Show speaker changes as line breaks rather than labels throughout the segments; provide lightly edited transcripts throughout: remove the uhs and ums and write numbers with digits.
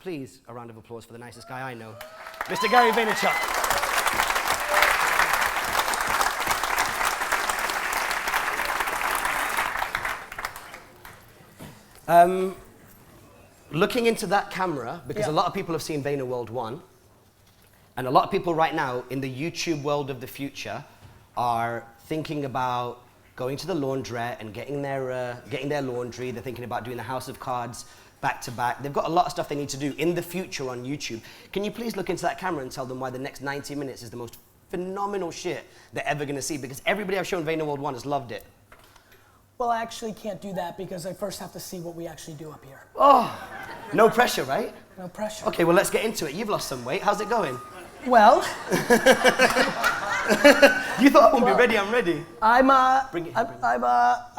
Please, a round of applause for the nicest guy I know, Mr. Gary Vaynerchuk. Looking into that camera, because a lot of people have seen Vaynerworld 1, and a lot of people right now in the YouTube world of the future are thinking about going to the laundrette and getting their laundry. They're thinking about doing the House of Cards back to back. They've got a lot of stuff they need to do in the future on YouTube. Can you please look into that camera and tell them why the next 90 minutes is the most phenomenal shit they're ever going to see? Because everybody I've shown Vaynerworld 1 has loved it.
Well, I actually can't do that because I first have to see what we actually do up here.
Oh, no pressure, right?
No pressure.
Okay, well, let's get into it. You've lost some weight. How's it going?
Well,
you thought I wouldn't be ready. I'm ready.
I've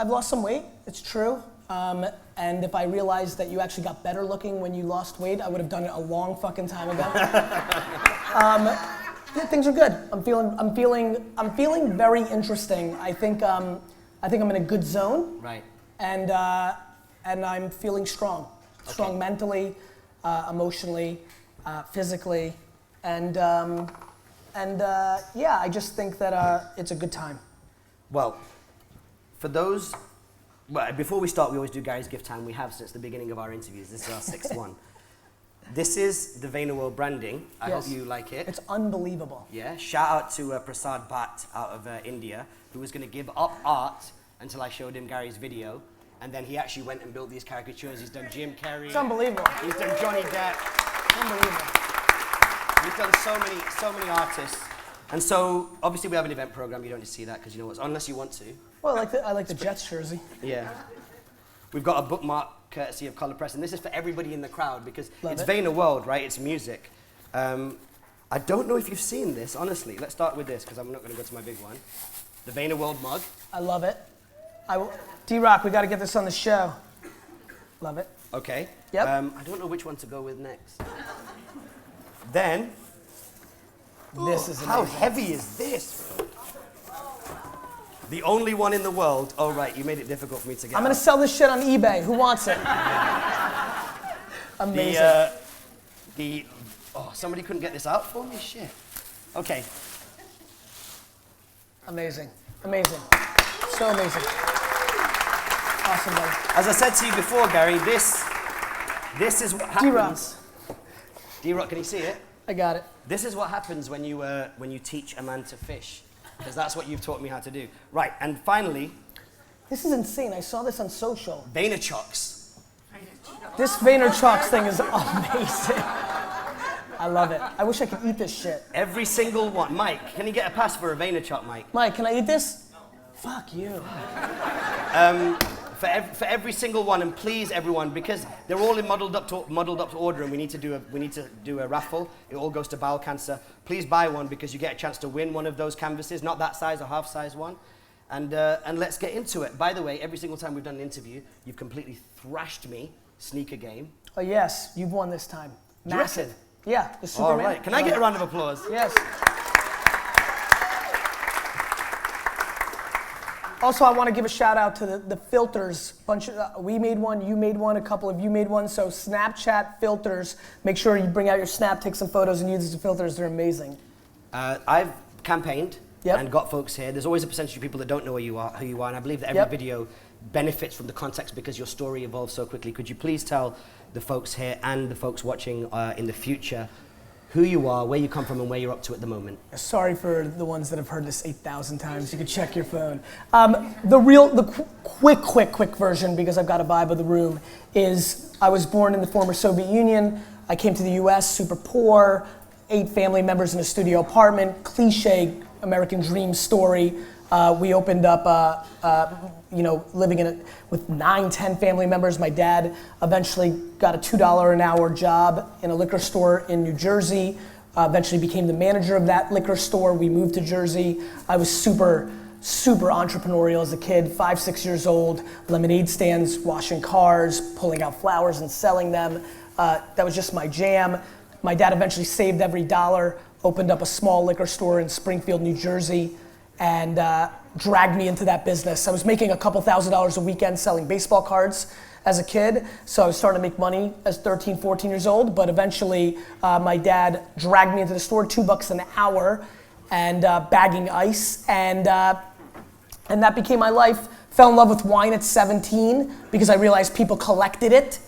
lost some weight. It's true. And if I realized that you actually got better looking when you lost weight, I would have done it a long fucking time ago. Yeah, things are good. I'm feeling very interesting. I think I'm in a good zone.
Right.
And I'm feeling strong.
Okay.
Strong mentally, emotionally, physically, and yeah, I just think that it's a good time.
Well, for those, before we start, we always do Gary's gift time. We have since the beginning of our interviews. This is our sixth one. This is the Vaynerworld branding. I hope you like it.
It's unbelievable.
Yeah. Shout out to Prasad Bhatt out of India, who was going to give up art until I showed him Gary's video. And then he actually went and built these caricatures. He's done Jim Carrey.
It's unbelievable.
He's done Johnny Depp.
Unbelievable.
He's done so many artists. And so, obviously we have an event program. You don't need to see that because you know what's, unless you want to.
Well, I like the Jets jersey.
Yeah. We've got a bookmark courtesy of Color Press, and this is for everybody in the crowd because it's Vaynerworld, right? It's music. I don't know if you've seen this, honestly. Let's start with this because I'm not going to go to my big one. The Vaynerworld mug.
I love it. D-Rock, we got to get this on the show. Love it.
Okay.
Yep.
I don't know which one to go with next. Then,
this is amazing.
How heavy is this? The only one in the world. Oh, right, you made it difficult for me to get
I'm going to sell this shit on eBay. Who wants it? Amazing.
Somebody couldn't get this out for me? Shit. Okay.
Amazing. Amazing. So amazing. Awesome, buddy.
As I said to you before, Gary, this is what happens. D-Rock, can you see it?
I got it.
This is what happens when you teach a man to fish, because that's what you've taught me how to do. Right, and finally...
This is insane. I saw this on social.
Vaynerchuks.
This Vaynerchuk's thing is amazing. I love it. I wish I could eat this shit.
Every single one. Mike, can you get a pass for a Vaynerchuk, Mike?
Mike, can I eat this? Fuck you.
For every single one, and please everyone, because they're all in muddled up to order, and we need to do a raffle. It all goes to bowel cancer. Please buy one because you get a chance to win one of those canvases, not that size, a half size one. And let's get into it. By the way, every single time we've done an interview, you've completely thrashed me. Sneaker game.
Oh yes, you've won this time. Massive. Yeah, the Superman.
All right. Can I get a round of applause?
Yes. Also, I want to give a shout out to the filters. We made one, you made one, a couple of you made one. So Snapchat filters. Make sure you bring out your snap, take some photos, and use the filters. They're amazing.
I've campaigned and got folks here. There's always a percentage of people that don't know who you are, and I believe that every video benefits from the context because your story evolves so quickly. Could you please tell the folks here and the folks watching in the future who you are, where you come from, and where you're up to at the moment?
Sorry for the ones that have heard this 8,000 times. You can check your phone. The quick version, because I've got a vibe of the room, is I was born in the former Soviet Union. I came to the US super poor, 8 family members in a studio apartment, cliche American dream story. We opened up, living with 9, 10 family members. My dad eventually got a $2 an hour job in a liquor store in New Jersey. Eventually became the manager of that liquor store. We moved to Jersey. I was super entrepreneurial as a kid, 5, 6 years old. Lemonade stands, washing cars, pulling out flowers and selling them. That was just my jam. My dad eventually saved every dollar, opened up a small liquor store in Springfield, New Jersey, and dragged me into that business. I was making a couple $1,000s a weekend selling baseball cards, as a kid. So I was starting to make money as 13, 14 years old, but eventually my dad dragged me into the store, $2 an hour, and bagging ice, and that became my life. Fell in love with wine at 17 because I realized people collected it,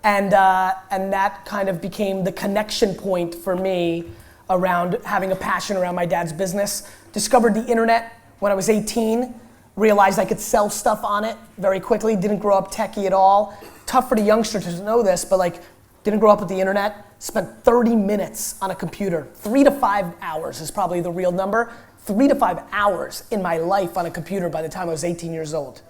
and that kind of became the connection point for me around having a passion around my dad's business. Discovered the internet when I was 18, realized I could sell stuff on it very quickly, didn't grow up techie at all. Tough for the youngsters to know this, but like, didn't grow up with the internet, spent 30 minutes on a computer. 3 to 5 hours is probably the real number. 3 to 5 hours in my life on a computer by the time I was 18 years old,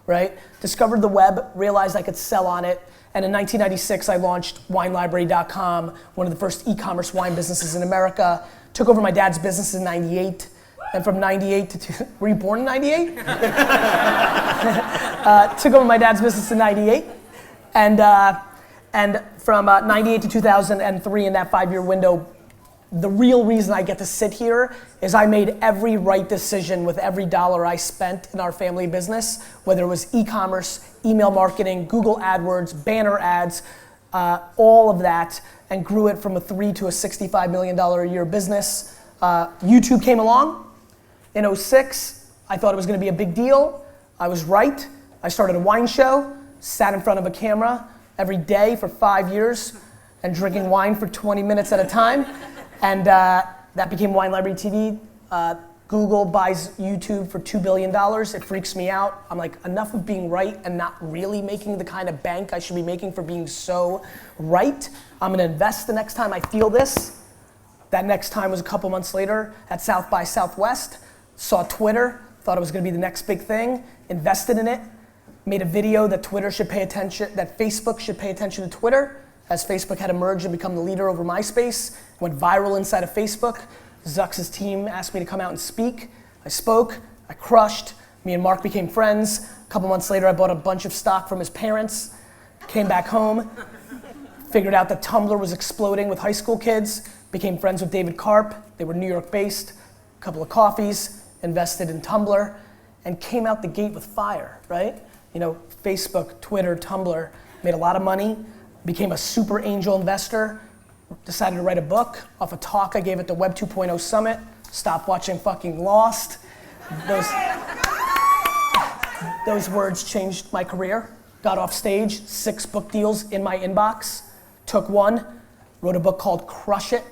right? Discovered the web, realized I could sell on it, and in 1996 I launched WineLibrary.com, one of the first e-commerce wine businesses in America. Took over my dad's business in 98, and from 98 to, were you born in 98? Took over my dad's business in 98, and from 98 to 2003, in that 5-year window, the real reason I get to sit here is I made every right decision with every dollar I spent in our family business, whether it was e-commerce, email marketing, Google AdWords, banner ads, all of that, and grew it from a $3 to a $65 million a year business. YouTube came along in 06. I thought it was gonna be a big deal. I was right. I started a wine show, sat in front of a camera every day for 5 years and drinking wine for 20 minutes at a time. And that became Wine Library TV. Google buys YouTube for $2 billion. It freaks me out. I'm like, enough of being right and not really making the kind of bank I should be making for being so right. I'm gonna invest the next time I feel this. That next time was a couple months later at South by Southwest. Saw Twitter, thought it was gonna be the next big thing, invested in it, made a video that Twitter should pay attention, that Facebook should pay attention to Twitter, as Facebook had emerged and become the leader over MySpace. Went viral inside of Facebook. Zuck's team asked me to come out and speak. I spoke, I crushed. Me and Mark became friends. A couple months later, I bought a bunch of stock from his parents, came back home, figured out that Tumblr was exploding with high school kids, became friends with David Karp. They were New York based, a couple of coffees, invested in Tumblr, and came out the gate with fire, right? You know, Facebook, Twitter, Tumblr, made a lot of money, became a super angel investor, decided to write a book off a talk I gave at the Web 2.0 Summit, stopped watching fucking Lost. Those words changed my career. Got off stage, 6 book deals in my inbox, took one, wrote a book called Crush It.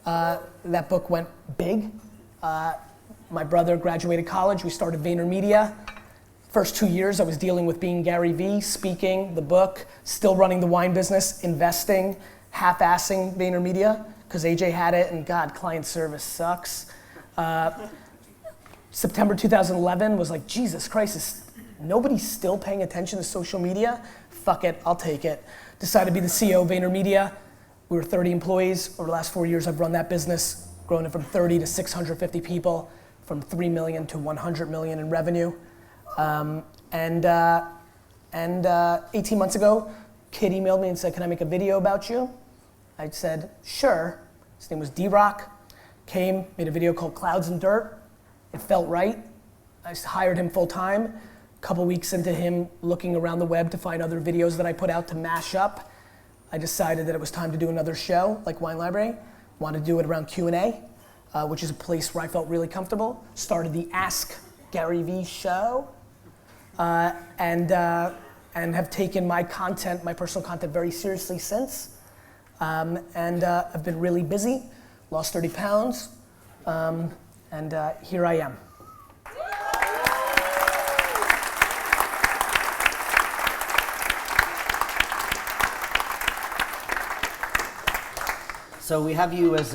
That book went big. My brother graduated college, we started VaynerMedia. First 2 years I was dealing with being Gary Vee, speaking, the book, still running the wine business, investing, half-assing VaynerMedia, because AJ had it, and God, client service sucks. September 2011 was like, Jesus Christ, nobody's still paying attention to social media? Fuck it, I'll take it. Decided to be the CEO of VaynerMedia. We were 30 employees. Over the last 4 years, I've run that business, grown it from 30 to 650 people, from 3 million to 100 million in revenue. 18 months ago, kid emailed me and said, can I make a video about you? I said, sure. His name was D-Rock. Came, made a video called Clouds and Dirt. It felt right. I hired him full time. A couple weeks into him looking around the web to find other videos that I put out to mash up, I decided that it was time to do another show like Wine Library. Wanted to do it around Q&A, which is a place where I felt really comfortable. Started the Ask Gary Vee show. And have taken my content, my personal content, very seriously since. I've been really busy, lost 30 pounds, and here I am.
So we have you as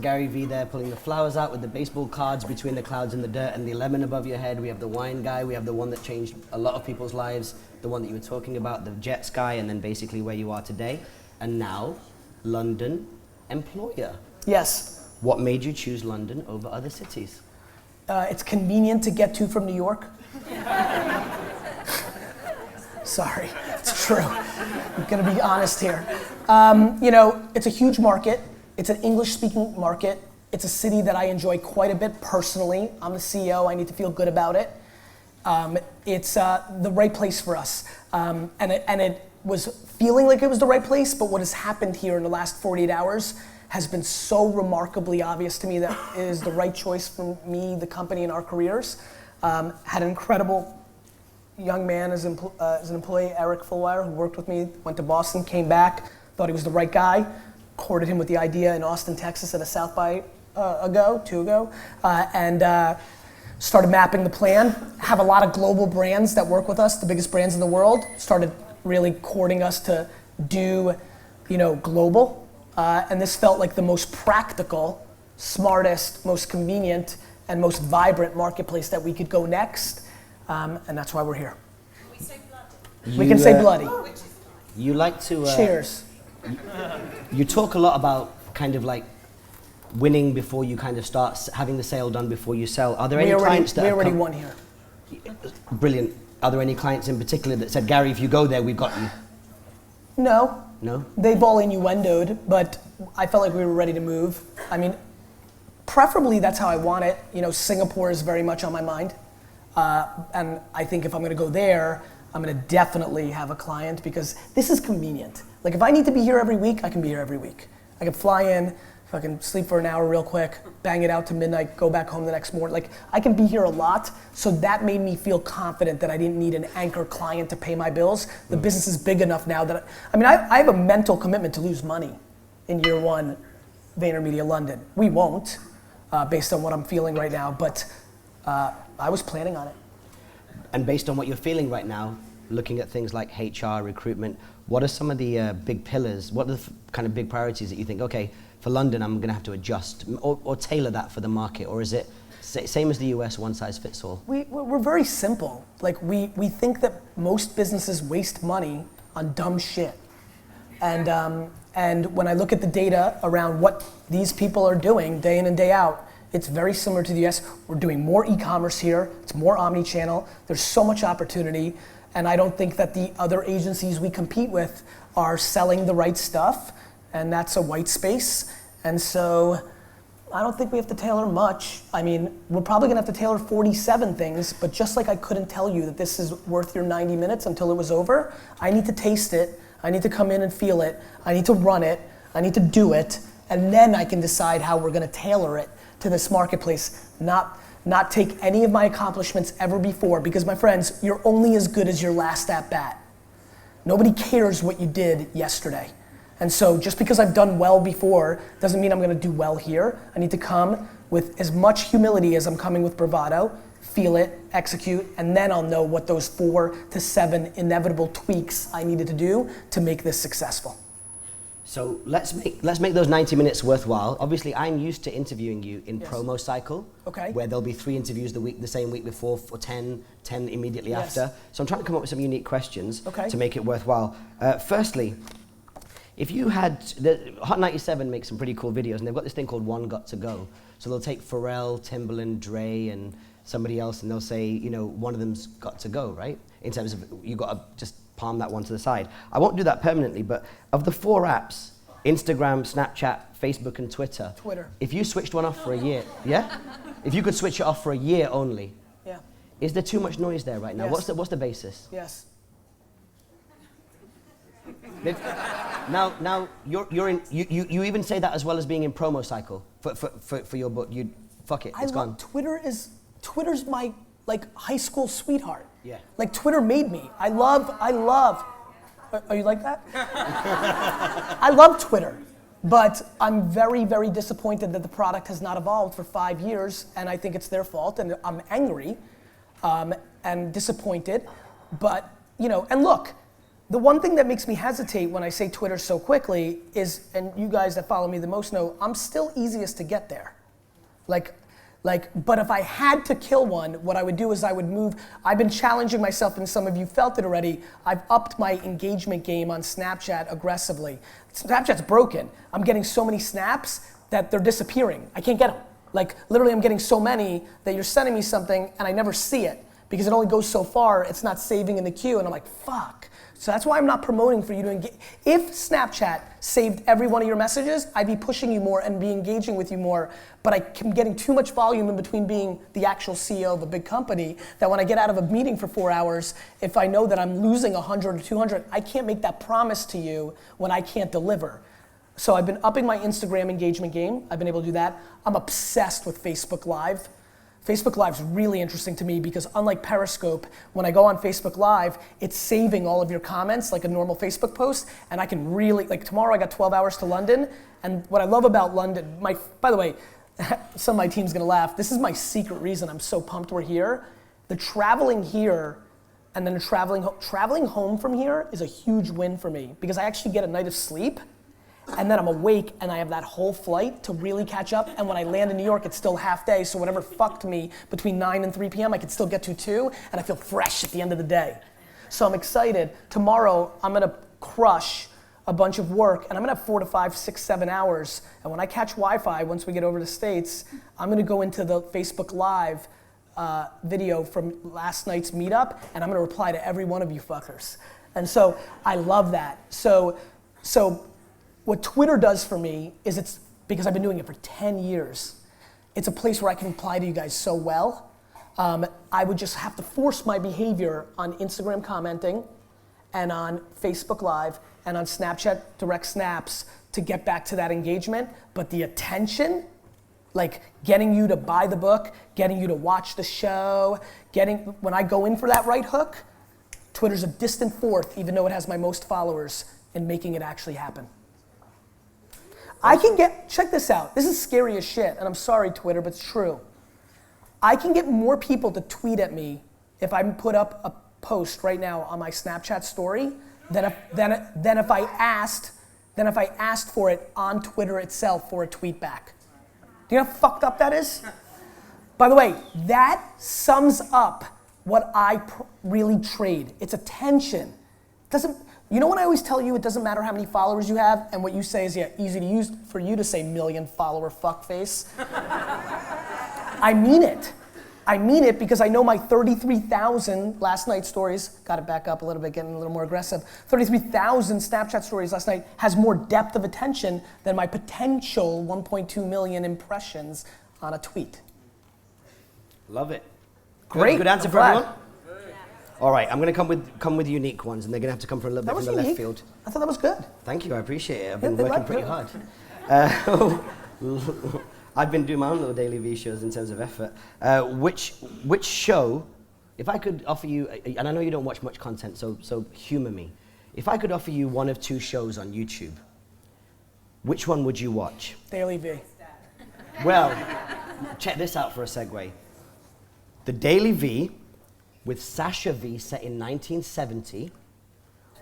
Gary Vee there pulling the flowers out with the baseball cards between the clouds and the dirt and the lemon above your head. We have the wine guy, we have the one that changed a lot of people's lives, the one that you were talking about, the Jets guy, and then basically where you are today. And now, London employer.
Yes.
What made you choose London over other cities?
It's convenient to get to from New York. Sorry, it's true. I'm gonna be honest here. You know, it's a huge market. It's an English-speaking market. It's a city that I enjoy quite a bit personally. I'm the CEO, I need to feel good about it. it's the right place for us. And it was feeling like it was the right place, but what has happened here in the last 48 hours has been so remarkably obvious to me that it is the right choice for me, the company, and our careers. Had an incredible young man as an employee, Eric Fullwire, who worked with me, went to Boston, came back, thought he was the right guy, courted him with the idea in Austin, Texas at a South by two ago, and started mapping the plan. Have a lot of global brands that work with us, the biggest brands in the world, started really courting us to do, global. And this felt like the most practical, smartest, most convenient, and most vibrant marketplace that we could go next. And that's why we're here.
Can we say bloody?
We can say bloody.
Which is fine.
You like to...
Cheers.
You talk a lot about kind of like winning before you kind of start having the sale done before you sell. Are there any clients that
we already won here?
Brilliant. Are there any clients in particular that said, Gary, if you go there, we've got you?
No.
No?
They've all innuendoed, but I felt like we were ready to move. I mean, preferably that's how I want it. Singapore is very much on my mind. And I think if I'm gonna go there, I'm gonna definitely have a client because this is convenient. Like if I need to be here every week, I can be here every week. I can fly in, fucking sleep for an hour real quick, bang it out to midnight, go back home the next morning. Like I can be here a lot, so that made me feel confident that I didn't need an anchor client to pay my bills. The business is big enough now that, I have a mental commitment to lose money in year one, VaynerMedia London. We won't, based on what I'm feeling right now, but I was planning on it.
And based on what you're feeling right now, looking at things like HR, recruitment, what are some of the big pillars? What are the kind of big priorities that you think, okay, for London, I'm gonna have to adjust or tailor that for the market? Or is it same as the US, one size fits all?
We're very simple. Like we think that most businesses waste money on dumb shit. And when I look at the data around what these people are doing day in and day out, it's very similar to the US. We're doing more e-commerce here. It's more omni-channel. There's so much opportunity. And I don't think that the other agencies we compete with are selling the right stuff. And that's a white space. And so I don't think we have to tailor much. We're probably gonna have to tailor 47 things, but just like I couldn't tell you that this is worth your 90 minutes until it was over, I need to taste it. I need to come in and feel it. I need to run it. I need to do it. And then I can decide how we're gonna tailor it to this marketplace, not take any of my accomplishments ever before, because my friends, you're only as good as your last at bat. Nobody cares what you did yesterday. And so just because I've done well before doesn't mean I'm gonna do well here. I need to come with as much humility as I'm coming with bravado, feel it, execute, and then I'll know what those 4 to 7 inevitable tweaks I needed to do to make this successful.
So let's make those 90 minutes worthwhile. Obviously, I'm used to interviewing you in promo cycle, where there'll be 3 interviews the same week before, or 10 immediately after. So I'm trying to come up with some unique questions to make it worthwhile. Firstly, if you had, Hot 97 makes some pretty cool videos, and they've got this thing called One Got to Go. So they'll take Pharrell, Timbaland, Dre, and somebody else, and they'll say, one of them's got to go, right? In terms of, you got to just palm that one to the side. I won't do that permanently, but of the 4 apps, Instagram, Snapchat, Facebook, and Twitter. If you switched one off for a year, if you could switch it off for a year only, is there too much noise there right now?
Yes.
What's the basis?
Yes.
Now you're in. You even say that as well as being in promo cycle for your book. You fuck it. It's gone.
Twitter's my high school sweetheart.
Yeah.
Like Twitter made me. I love. Are you like that? I love Twitter, but I'm very, very disappointed that the product has not evolved for 5 years, and I think it's their fault, and I'm angry and disappointed. But and look. The one thing that makes me hesitate when I say Twitter so quickly is, and you guys that follow me the most know, I'm still easiest to get there. But if I had to kill one, what I would do is I would move. I've been challenging myself, and some of you felt it already. I've upped my engagement game on Snapchat aggressively. Snapchat's broken. I'm getting so many snaps that they're disappearing. I can't get them. Literally I'm getting so many that you're sending me something and I never see it because it only goes so far. It's not saving in the queue, and I'm like, fuck. So that's why I'm not promoting for you to engage. If Snapchat saved every one of your messages, I'd be pushing you more and be engaging with you more. But I'm getting too much volume in between being the actual CEO of a big company that when I get out of a meeting for 4 hours, if I know that I'm losing 100 or 200, I can't make that promise to you when I can't deliver. So I've been upping my Instagram engagement game. I've been able to do that. I'm obsessed with Facebook Live. Facebook Live's really interesting to me because unlike Periscope, when I go on Facebook Live, it's saving all of your comments like a normal Facebook post, and I can really, like tomorrow I got 12 hours to London, and what I love about London, by the way, some of my team's gonna laugh, this is my secret reason I'm so pumped we're here. The traveling here and then traveling home from here is a huge win for me because I actually get a night of sleep, and then I'm awake and I have that whole flight to really catch up, and when I land in New York it's still half day, so whatever fucked me between 9 and 3 p.m. I can still get to 2, and I feel fresh at the end of the day. So I'm excited. Tomorrow I'm gonna crush a bunch of work, and I'm gonna have 4 to 5, 6, 7 hours, and when I catch Wi-Fi, once we get over to the States, I'm gonna go into the Facebook Live video from last night's meetup, and I'm gonna reply to every one of you fuckers. And so I love that. So what Twitter does for me is it's, because I've been doing it for 10 years, it's a place where I can reply to you guys so well. I would just have to force my behavior on Instagram commenting and on Facebook Live and on Snapchat direct snaps to get back to that engagement. But the attention, like getting you to buy the book, getting you to watch the show, when I go in for that right hook, Twitter's a distant fourth, even though it has my most followers, in making it actually happen. I can check this out, this is scary as shit, and I'm sorry Twitter, but it's true. I can get more people to tweet at me if I put up a post right now on my Snapchat story than if I asked for it on Twitter itself for a tweet back. Do you know how fucked up that is? By the way, that sums up what I really trade. It's attention. You know when I always tell you it doesn't matter how many followers you have, and what you say is, yeah, easy to use for you to say million follower fuckface? I mean it. I mean it because I know my 33,000 last night stories, got it back up a little bit, getting a little more aggressive, 33,000 Snapchat stories last night has more depth of attention than my potential 1.2 million impressions on a tweet.
Love it.
Great.
Good answer for everyone? All right, I'm going to come with unique ones, and they're going to have to come from a little bit from the left field.
I thought that was good.
Thank you, I appreciate it. I've been working pretty hard. I've been doing my own little daily V shows in terms of effort. Which show, if I could offer you, and I know you don't watch much content, so humor me. If I could offer you one of 2 shows on YouTube, which one would you watch?
Daily V.
Well, check this out for a segue. The Daily V with Sasha V set in 1970,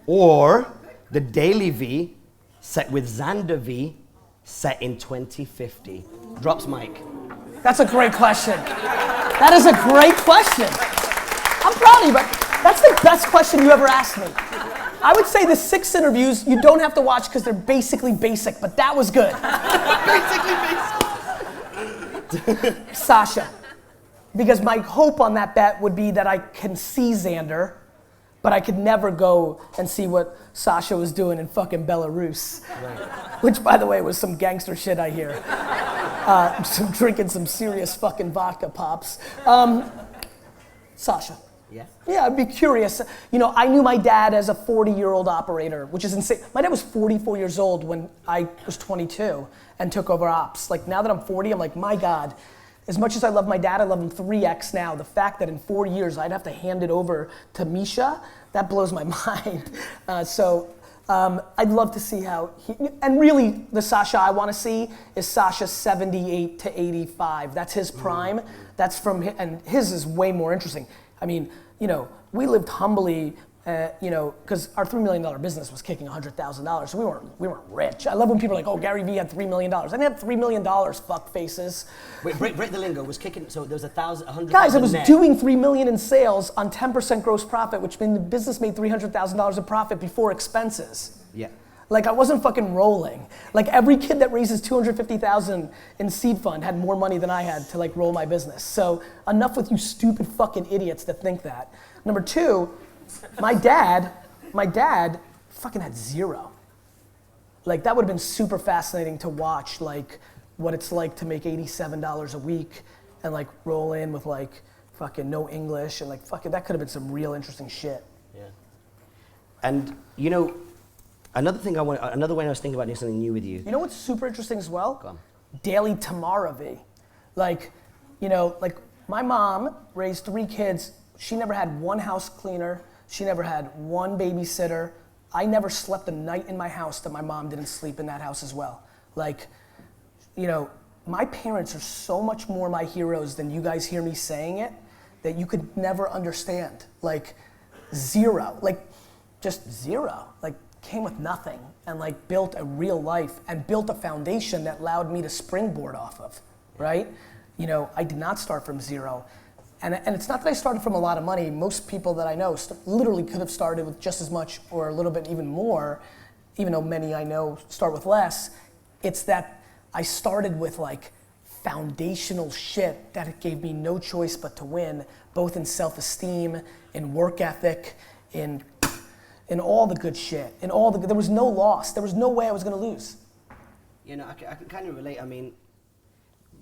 or the Daily V set with Xander V set in 2050. Drops mic.
That's a great question. That is a great question. I'm proud of you, but that's the best question you ever asked me. I would say the 6 interviews you don't have to watch because they're basically basic, but that was good. Basically basic. Sasha. Because my hope on that bet would be that I can see Xander, but I could never go and see what Sasha was doing in fucking Belarus. Right. Which, by the way, was some gangster shit, I hear. Drinking some serious fucking vodka pops. Sasha.
Yeah?
Yeah, I'd be curious. You know, I knew my dad as a 40-year-old operator, which is insane. My dad was 44 years old when I was 22 and took over ops. Like, now that I'm 40, I'm like, my God. As much as I love my dad, I love him 3x now. The fact that in 4 years I'd have to hand it over to Misha, that blows my mind. I'd love to see how and really the Sasha I want to see is Sasha 78 to 85. That's his prime. That's from and his is way more interesting. I mean, you know, we lived humbly. You know, because our $3 million business was kicking $100,000, so we weren't rich. I love when people are like, oh, Gary Vee had $3 million. I didn't have $3 million, fuck faces.
Wait, break the lingo. Was kicking, so there was 100,000
Guys, I was
net.
doing $3 million in sales on 10% gross profit, which means the business made $300,000 of profit before expenses.
Yeah.
Like I wasn't fucking rolling. Like every kid that raises $250,000 in seed fund had more money than I had to like roll my business. So enough with you stupid fucking idiots that think that. Number 2, my dad My dad fucking had zero. Like that would have been super fascinating to watch, like what it's like to make $87 a week and like roll in with like fucking no English and like fucking, that could have been some real interesting shit.
Yeah. And you know, another way I was thinking about doing something new with you.
You know what's super interesting as well?
Go on.
Daily Tamaravi. Like, you know, like my mom raised 3 kids. She never had one house cleaner. She never had one babysitter. I never slept a night in my house that my mom didn't sleep in that house as well. Like, you know, my parents are so much more my heroes than you guys hear me saying it, that you could never understand. Like, zero, like just zero. Like, came with nothing and like built a real life and built a foundation that allowed me to springboard off of, right? You know, I did not start from zero. And it's not that I started from a lot of money. Most people that I know literally could have started with just as much or a little bit even more, even though many I know start with less. It's that I started with like foundational shit that it gave me no choice but to win, both in self-esteem, in work ethic, in all the good shit, there was no loss. There was no way I was gonna lose.
You know, I can kind of relate. I mean,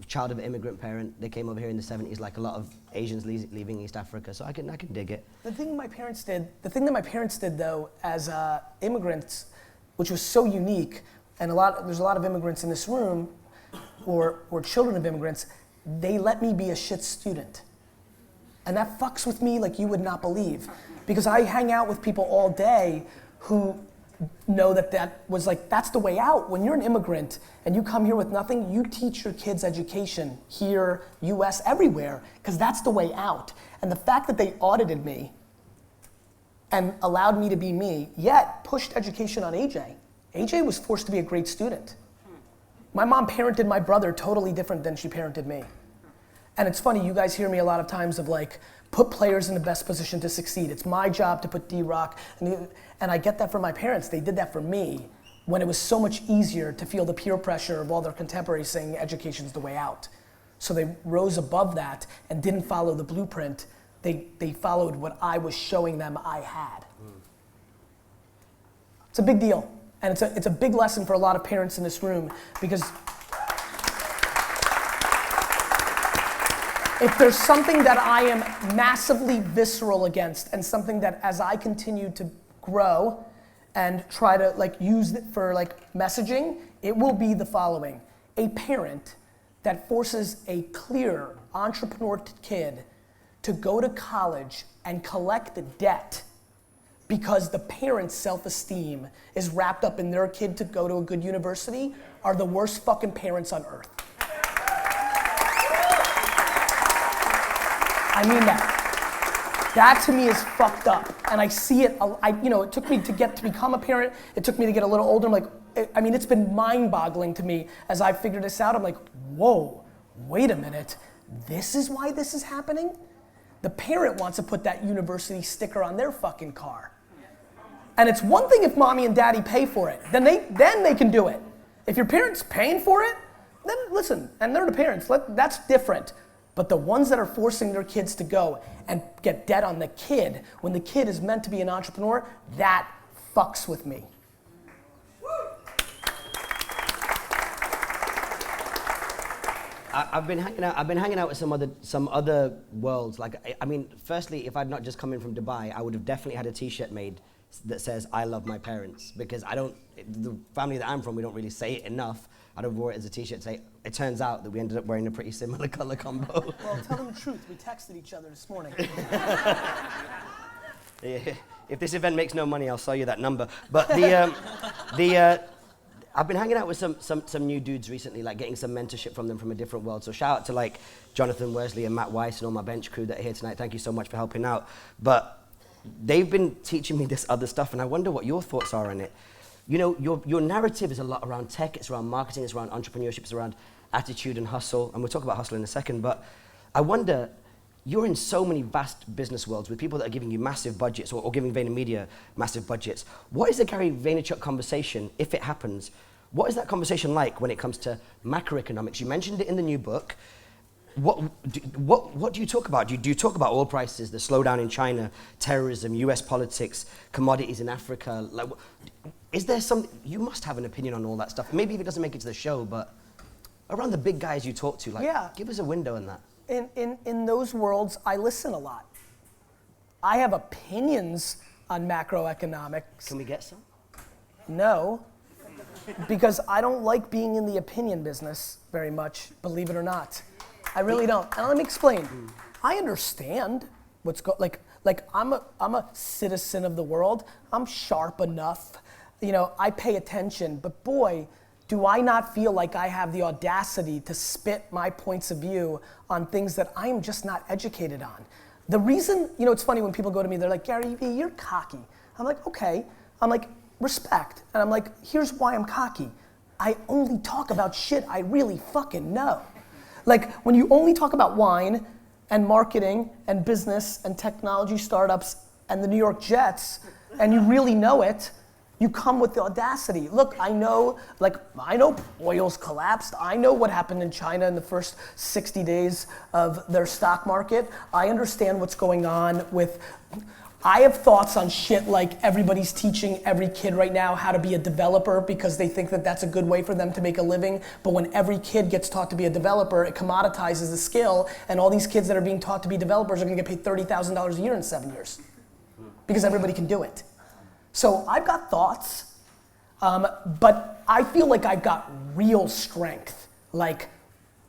child of an immigrant parent, they came over here in the 70s like a lot of Asians leaving East Africa, so I can dig it.
The thing that my parents did though, as immigrants, which was so unique, and there's a lot of immigrants in this room, or children of immigrants, they let me be a shit student. And that fucks with me like you would not believe. Because I hang out with people all day who know that was like, that's the way out. When you're an immigrant and you come here with nothing, you teach your kids education here, US, everywhere, because that's the way out. And the fact that they audited me and allowed me to be me, yet pushed education on AJ. AJ was forced to be a great student. My mom parented my brother totally different than she parented me. And it's funny, you guys hear me a lot of times of like, put players in the best position to succeed. It's my job to put D-Rock, and I get that from my parents. They did that for me when it was so much easier to feel the peer pressure of all their contemporaries saying education's the way out. So they rose above that and didn't follow the blueprint. They followed what I was showing them I had. It's a big deal. And it's a big lesson for a lot of parents in this room, because if there's something that I am massively visceral against, and something that as I continue to grow and try to like use it for like messaging, it will be the following. A parent that forces a clear entrepreneur kid to go to college and collect the debt because the parent's self-esteem is wrapped up in their kid to go to a good university are the worst fucking parents on earth. I mean that. That to me is fucked up. And I see it, it took me to become a parent, it took me to get a little older. I'm like, it's been mind-boggling to me as I figured this out. I'm like, whoa, wait a minute. This is why this is happening? The parent wants to put that university sticker on their fucking car. And it's one thing if mommy and daddy pay for it, then they can do it. If your parents paying for it, then listen, and they're the parents, that's different. But the ones that are forcing their kids to go and get debt on the kid when the kid is meant to be an entrepreneur, that fucks with me.
I've been hanging out with some other worlds. Like, I mean, firstly, if I'd not just come in from Dubai, I would have definitely had a T-shirt made that says "I love my parents," because the family that I'm from, we don't really say it enough. I'd have wore it as a T-shirt. Say, it turns out that we ended up wearing a pretty similar color combo.
Well, tell them the truth. We texted each other this morning.
Yeah, if this event makes no money, I'll sell you that number. But I've been hanging out with some new dudes recently, like getting some mentorship from them from a different world. So shout out to like Jonathan Worsley and Matt Weiss and all my bench crew that are here tonight. Thank you so much for helping out. But they've been teaching me this other stuff, and I wonder what your thoughts are on it. You know, your narrative is a lot around tech, it's around marketing, it's around entrepreneurship, it's around attitude and hustle, and we'll talk about hustle in a second, but I wonder, you're in so many vast business worlds with people that are giving you massive budgets or giving VaynerMedia massive budgets. What is the Gary Vaynerchuk conversation, if it happens? What is that conversation like when it comes to macroeconomics? You mentioned it in the new book. what do you talk about? Do you talk about oil prices, the slowdown in China, terrorism, US politics, commodities in Africa? Like, is there some, you must have an opinion on all that stuff. Maybe if it doesn't make it to the show, but around the big guys you talk to, like, give us a window in that.
In those worlds, I listen a lot. I have opinions on macroeconomics.
Can we get some?
No, because I don't like being in the opinion business very much, believe it or not. I really don't. And let me explain. I understand what's like I'm a citizen of the world. I'm sharp enough. You know, I pay attention, but boy, do I not feel like I have the audacity to spit my points of view on things that I am just not educated on. The reason, you know, it's funny when people go to me, they're like, Gary Vee, you're cocky. I'm like, okay. I'm like, respect. And I'm like, here's why I'm cocky. I only talk about shit I really fucking know. Like, when you only talk about wine and marketing and business and technology startups and the New York Jets, and you really know it, you come with the audacity. Look, I know oil's collapsed. I know what happened in China in the first 60 days of their stock market. I understand what's going on with, I have thoughts on shit like everybody's teaching every kid right now how to be a developer because they think that that's a good way for them to make a living. But when every kid gets taught to be a developer, it commoditizes the skill, and all these kids that are being taught to be developers are gonna get paid $30,000 a year in 7 years because everybody can do it. So I've got thoughts, but I feel like I've got real strength, like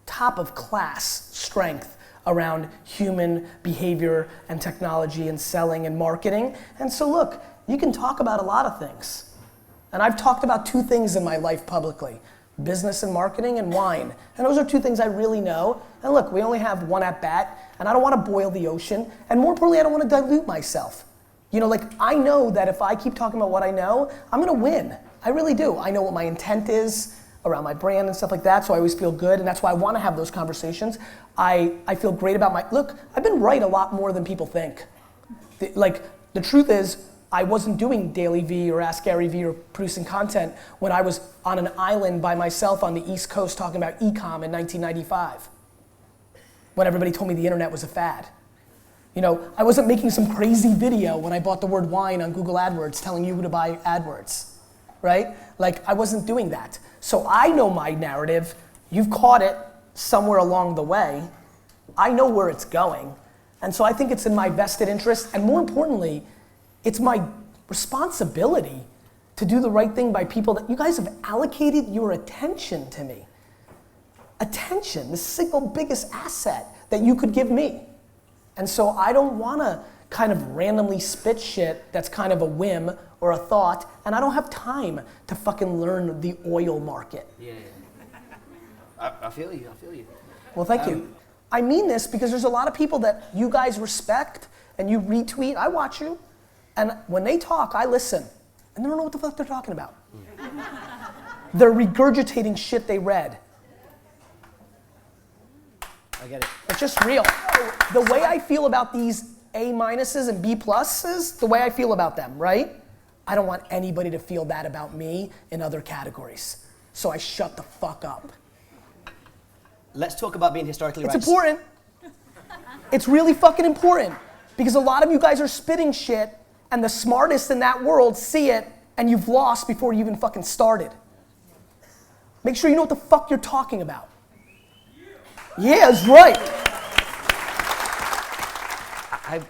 top of class strength around human behavior and technology and selling and marketing. And so look, you can talk about a lot of things. And I've talked about 2 things in my life publicly, business and marketing and wine. And those are 2 things I really know. And look, we only have 1 at bat, and I don't wanna boil the ocean. And more importantly, I don't wanna dilute myself. You know, like, I know that if I keep talking about what I know, I'm gonna win. I really do. I know what my intent is around my brand and stuff like that, so I always feel good, and that's why I wanna have those conversations. I feel great about look, I've been right a lot more than people think. The truth is, I wasn't doing Daily V or Ask Gary V or producing content when I was on an island by myself on the East Coast talking about e-com in 1995, when everybody told me the internet was a fad. You know, I wasn't making some crazy video when I bought the word wine on Google AdWords telling you to buy AdWords, right? Like, I wasn't doing that. So I know my narrative. You've caught it somewhere along the way. I know where it's going. And so I think it's in my vested interest, and more importantly, it's my responsibility to do the right thing by people that you guys have allocated your attention to me. Attention, the single biggest asset that you could give me. And so I don't wanna kind of randomly spit shit that's kind of a whim or a thought, and I don't have time to fucking learn the oil market.
Yeah. I feel you.
Well, thank you. I mean this because there's a lot of people that you guys respect and you retweet. I watch you, and when they talk, I listen, and they don't know what the fuck they're talking about. They're regurgitating shit they read.
I get it.
It's just real. The way I feel about these A- and B+, the way I feel about them, right? I don't want anybody to feel that about me in other categories. So I shut the fuck up.
Let's talk about being historically right.
It's important. It's really fucking important. Because a lot of you guys are spitting shit, and the smartest in that world see it, and you've lost before you even fucking started. Make sure you know what the fuck you're talking about. Yeah, that's right.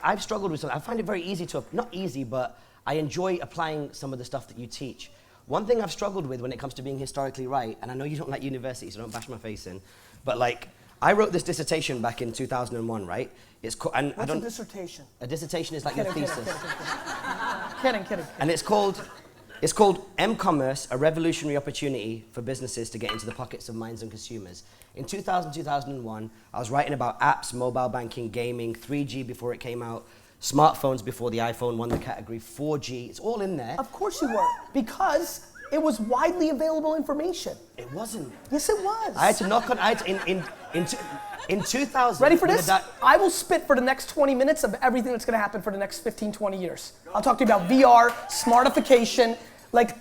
I've struggled with something. I find it very easy to, not easy, but I enjoy applying some of the stuff that you teach. One thing I've struggled with when it comes to being historically right, and I know you don't like university, so don't bash my face in, but like, I wrote this dissertation back in 2001, right? It's and
What's a dissertation?
A dissertation is like your thesis.
Kidding.
And it's called M-Commerce, a revolutionary opportunity for businesses to get into the pockets of minds and consumers. In 2000, 2001, I was writing about apps, mobile banking, gaming, 3G before it came out, smartphones before the iPhone won the category, 4G, it's all in there.
Of course you were, because it was widely available information.
It wasn't.
Yes, it was.
I had to knock on, in 2000.
Ready for this? I will spit for the next 20 minutes of everything that's gonna happen for the next 15, 20 years. I'll talk to you about VR, smartification, like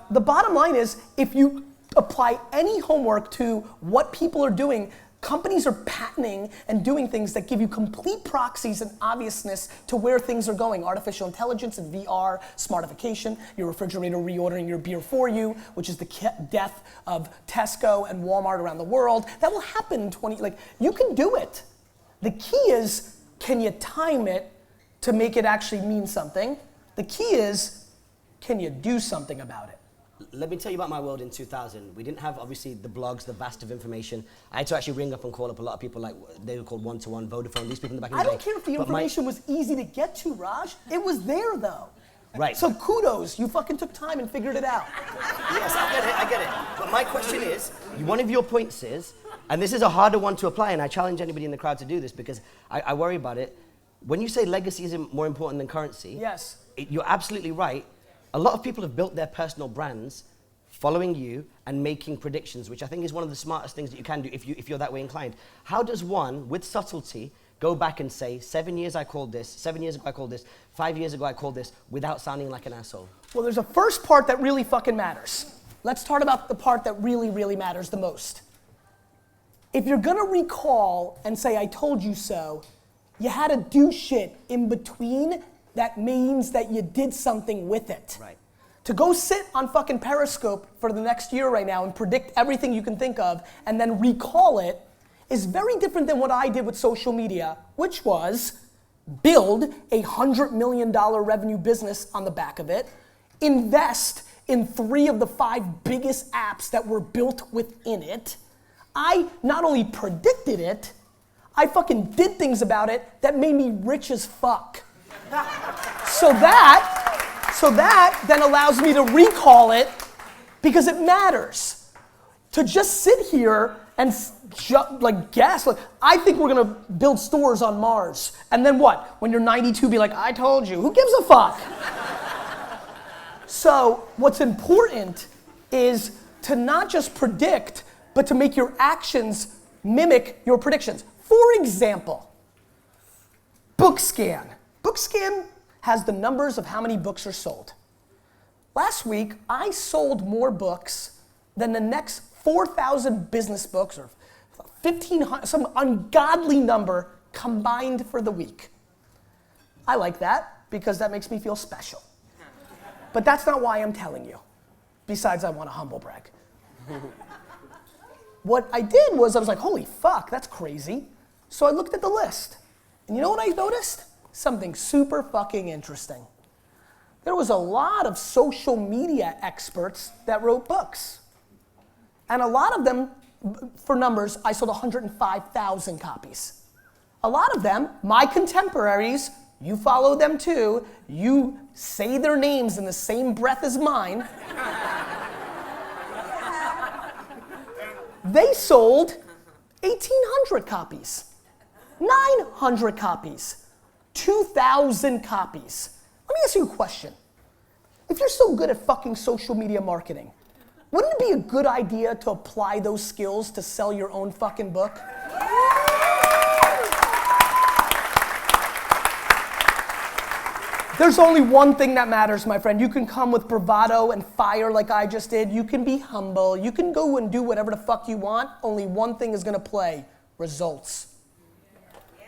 the bottom line is, if you apply any homework to what people are doing, Companies are patenting and doing things that give you complete proxies and obviousness to where things are going. Artificial intelligence and VR, smartification, your refrigerator reordering your beer for you, which is the death of Tesco and Walmart around the world. That will happen in you can do it. The key is, can you time it to make it actually mean something? The key is, can you do something about it?
Let me tell you about my world in 2000. We didn't have, obviously, the blogs, the vast of information. I had to actually ring up and call up a lot of people, like, they were called one-to-one, Vodafone, these people in the back of the day.
I don't care if the information was easy to get to, Raj. It was there, though.
Right.
So kudos, you fucking took time and figured it out.
Yes, I get it. But my question is, one of your points is, and this is a harder one to apply, and I challenge anybody in the crowd to do this because I worry about it. When you say legacy is more important than currency,
yes,
you're absolutely right. A lot of people have built their personal brands following you and making predictions, which I think is one of the smartest things that you can do if you're that way inclined. How does one, with subtlety, go back and say, 7 years I called this, 7 years ago I called this, 5 years ago I called this, without sounding like an asshole?
Well, there's a first part that really fucking matters. Let's talk about the part that really, really matters the most. If you're gonna recall and say, I told you so, you had to do shit in between that means that you did something with it.
Right.
To go sit on fucking Periscope for the next year right now and predict everything you can think of and then recall it is very different than what I did with social media, which was build a $100 million revenue business on the back of it, invest in 3 of the 5 biggest apps that were built within it. I not only predicted it, I fucking did things about it that made me rich as fuck. So that then allows me to recall it because it matters. To just sit here and guess, I think we're gonna build stores on Mars. And then what? When you're 92, be like, I told you. Who gives a fuck? So what's important is to not just predict, but to make your actions mimic your predictions. For example, BookScan. BookScan has the numbers of how many books are sold. Last week, I sold more books than the next 4,000 business books, or 1,500, some ungodly number combined for the week. I like that because that makes me feel special. But that's not why I'm telling you. Besides, I want to humble brag. What I did was I was like, holy fuck, that's crazy. So I looked at the list. And you know what I noticed? Something super fucking interesting. There was a lot of social media experts that wrote books. And a lot of them, for numbers, I sold 105,000 copies. A lot of them, my contemporaries, you follow them too, you say their names in the same breath as mine. They sold 1,800 copies, 900 copies, 2,000 copies. Let me ask you a question. If you're so good at fucking social media marketing, wouldn't it be a good idea to apply those skills to sell your own fucking book? There's only one thing that matters, my friend. You can come with bravado and fire like I just did. You can be humble. You can go and do whatever the fuck you want. Only one thing is gonna play: results.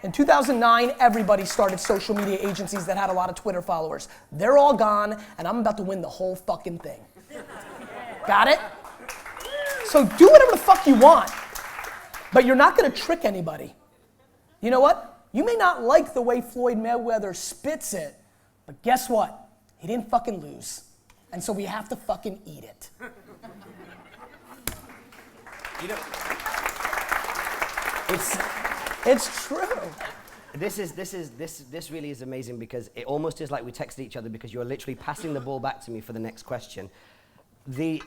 In 2009, everybody started social media agencies that had a lot of Twitter followers. They're all gone, and I'm about to win the whole fucking thing. Got it? So do whatever the fuck you want, but you're not gonna trick anybody. You know what? You may not like the way Floyd Mayweather spits it, but guess what? He didn't fucking lose. And so we have to fucking eat it.
You know,
it's true.
This really is amazing because it almost is like we texted each other because you're literally passing the ball back to me for the next question. The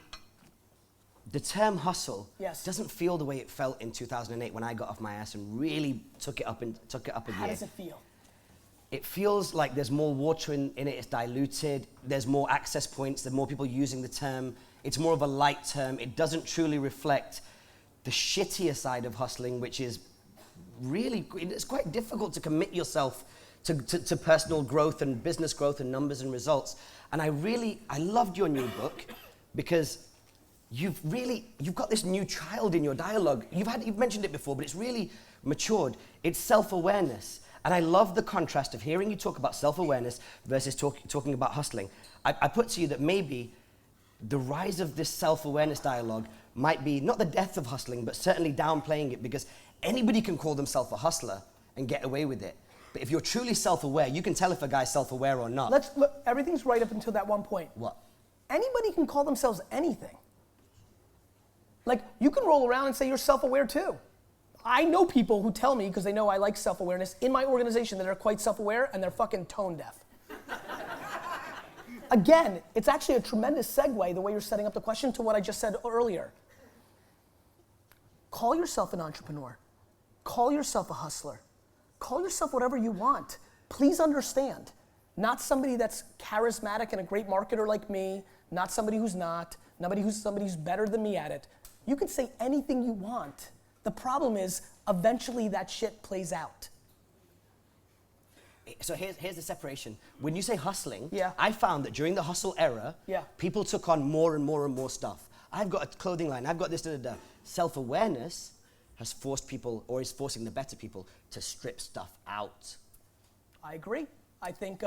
term hustle doesn't feel the way it felt in 2008 when I got off my ass and really took it up a gear.
How does it feel?
It feels like there's more water in it, it's diluted, there's more access points, there's more people using the term, it's more of a light term, it doesn't truly reflect the shittier side of hustling, which is really, it's quite difficult to commit yourself to personal growth and business growth and numbers and results. And I loved your new book because you've got this new child in your dialogue. You've mentioned it before, but it's really matured. It's self-awareness. And I love the contrast of hearing you talk about self-awareness versus talking about hustling. I put to you that maybe the rise of this self-awareness dialogue might be not the death of hustling, but certainly downplaying it, because anybody can call themselves a hustler and get away with it. But if you're truly self-aware, you can tell if a guy's self-aware or not.
Look, everything's right up until that one point.
What?
Anybody can call themselves anything. Like, you can roll around and say you're self-aware too. I know people who tell me, because they know I like self-awareness, in my organization that are quite self-aware and they're fucking tone deaf. Again, it's actually a tremendous segue, the way you're setting up the question, to what I just said earlier. Call yourself an entrepreneur. Call yourself a hustler. Call yourself whatever you want. Please understand, not somebody that's charismatic and a great marketer like me, not somebody who's not, somebody who's better than me at it. You can say anything you want. The problem is, eventually that shit plays out.
So here's the separation. When you say hustling,
yeah.
I found that during the hustle era,
yeah.
people took on more and more and more stuff. I've got a clothing line, I've got this, Self-awareness has forced people, or is forcing the better people, to strip stuff out.
I agree. I think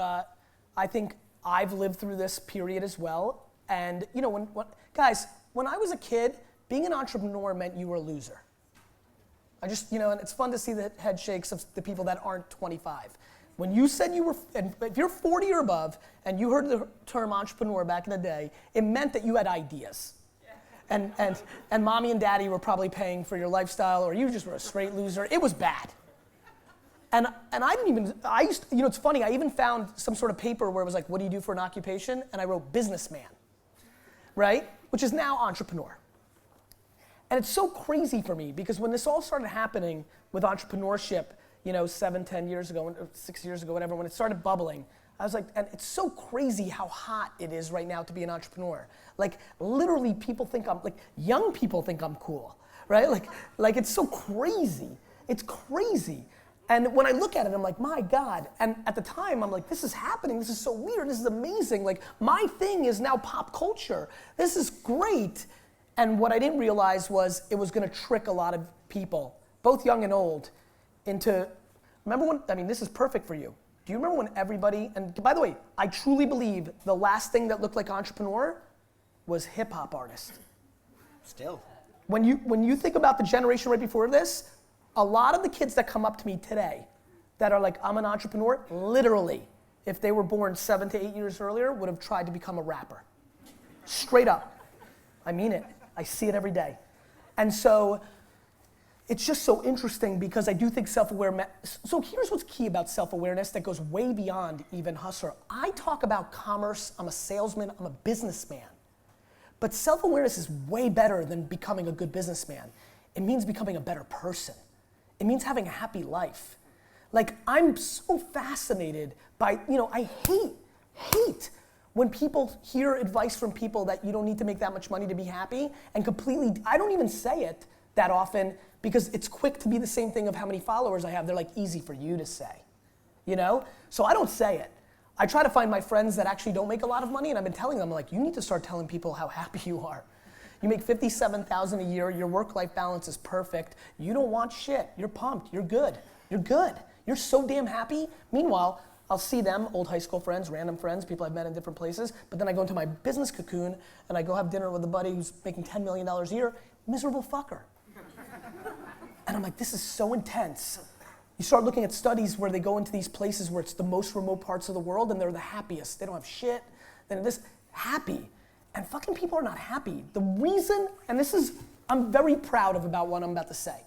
I've lived through this period as well. And you know, guys, when I was a kid, being an entrepreneur meant you were a loser. And it's fun to see the head shakes of the people that aren't 25. When you said you were, and if you're 40 or above, and you heard the term entrepreneur back in the day, it meant that you had ideas. And mommy and daddy were probably paying for your lifestyle, or you just were a straight loser. It was bad. And I didn't even, it's funny, I even found some sort of paper where it was like, what do you do for an occupation? And I wrote businessman, right? Which is now entrepreneur. And it's so crazy for me, because when this all started happening with entrepreneurship, 7, 10 years ago, 6 years ago, whatever, when it started bubbling, I was like, and it's so crazy how hot it is right now to be an entrepreneur. Like, literally young people think I'm cool, right? Like it's so crazy. It's crazy. And when I look at it, I'm like, my God. And at the time, I'm like, this is happening. This is so weird. This is amazing. Like, my thing is now pop culture. This is great. And what I didn't realize was it was going to trick a lot of people, both young and old, into, this is perfect for you. Do you remember when everybody, and by the way, I truly believe the last thing that looked like entrepreneur was hip hop artist.
Still.
When you think about the generation right before this, a lot of the kids that come up to me today that are like, I'm an entrepreneur, literally, if they were born 7 to 8 years earlier, would have tried to become a rapper. Straight up. I mean it. I see it every day. And so, it's just so interesting, because I do think so here's what's key about self-awareness that goes way beyond even hustler. I talk about commerce, I'm a salesman, I'm a businessman. But self-awareness is way better than becoming a good businessman. It means becoming a better person. It means having a happy life. Like, I'm so fascinated by, I hate when people hear advice from people that you don't need to make that much money to be happy, and I don't even say it that often, because it's quick to be the same thing of how many followers I have. They're like, easy for you to say, So I don't say it. I try to find my friends that actually don't make a lot of money, and I've been telling them, like, you need to start telling people how happy you are. You make $57,000 a year, your work-life balance is perfect, you don't want shit, you're pumped, you're good, you're so damn happy. Meanwhile, I'll see them, old high school friends, random friends, people I've met in different places, but then I go into my business cocoon, and I go have dinner with a buddy who's making $10 million a year, miserable fucker. And I'm like, this is so intense. You start looking at studies where they go into these places where it's the most remote parts of the world, and they're the happiest. They don't have shit. They're this happy. And fucking people are not happy. The reason, and I'm very proud about what I'm about to say.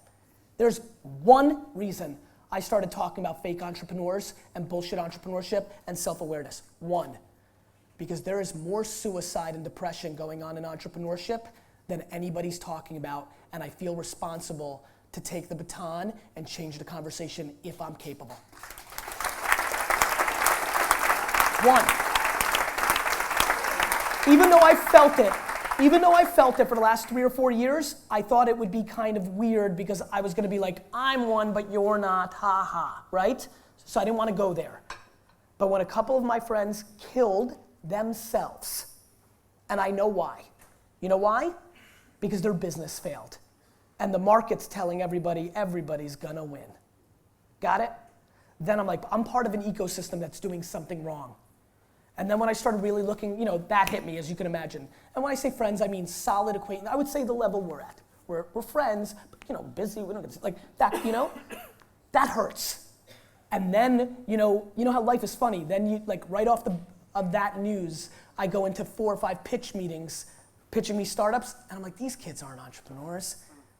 There's one reason I started talking about fake entrepreneurs and bullshit entrepreneurship and self-awareness. One, because there is more suicide and depression going on in entrepreneurship than anybody's talking about, and I feel responsible to take the baton and change the conversation if I'm capable. One, even though I felt it for the last 3 or 4 years, I thought it would be kind of weird, because I was gonna be like, I'm one, but you're not, ha ha, right? So I didn't wanna go there. But when a couple of my friends killed themselves, and I know why. You know why? because their business failed. And the market's telling everybody, everybody's gonna win. Got it? Then I'm like, I'm part of an ecosystem that's doing something wrong. And then when I started really looking, you know, that hit me, as you can imagine. And when I say friends, I mean solid acquaintance. I would say the level we're at. We're friends, but, you know, busy, we don't get, like, that, you know? That hurts. And then, you know how life is funny. Then you, like, right off of that news, I go into 4 or 5 pitch meetings, pitching me startups, and I'm like, these kids aren't entrepreneurs.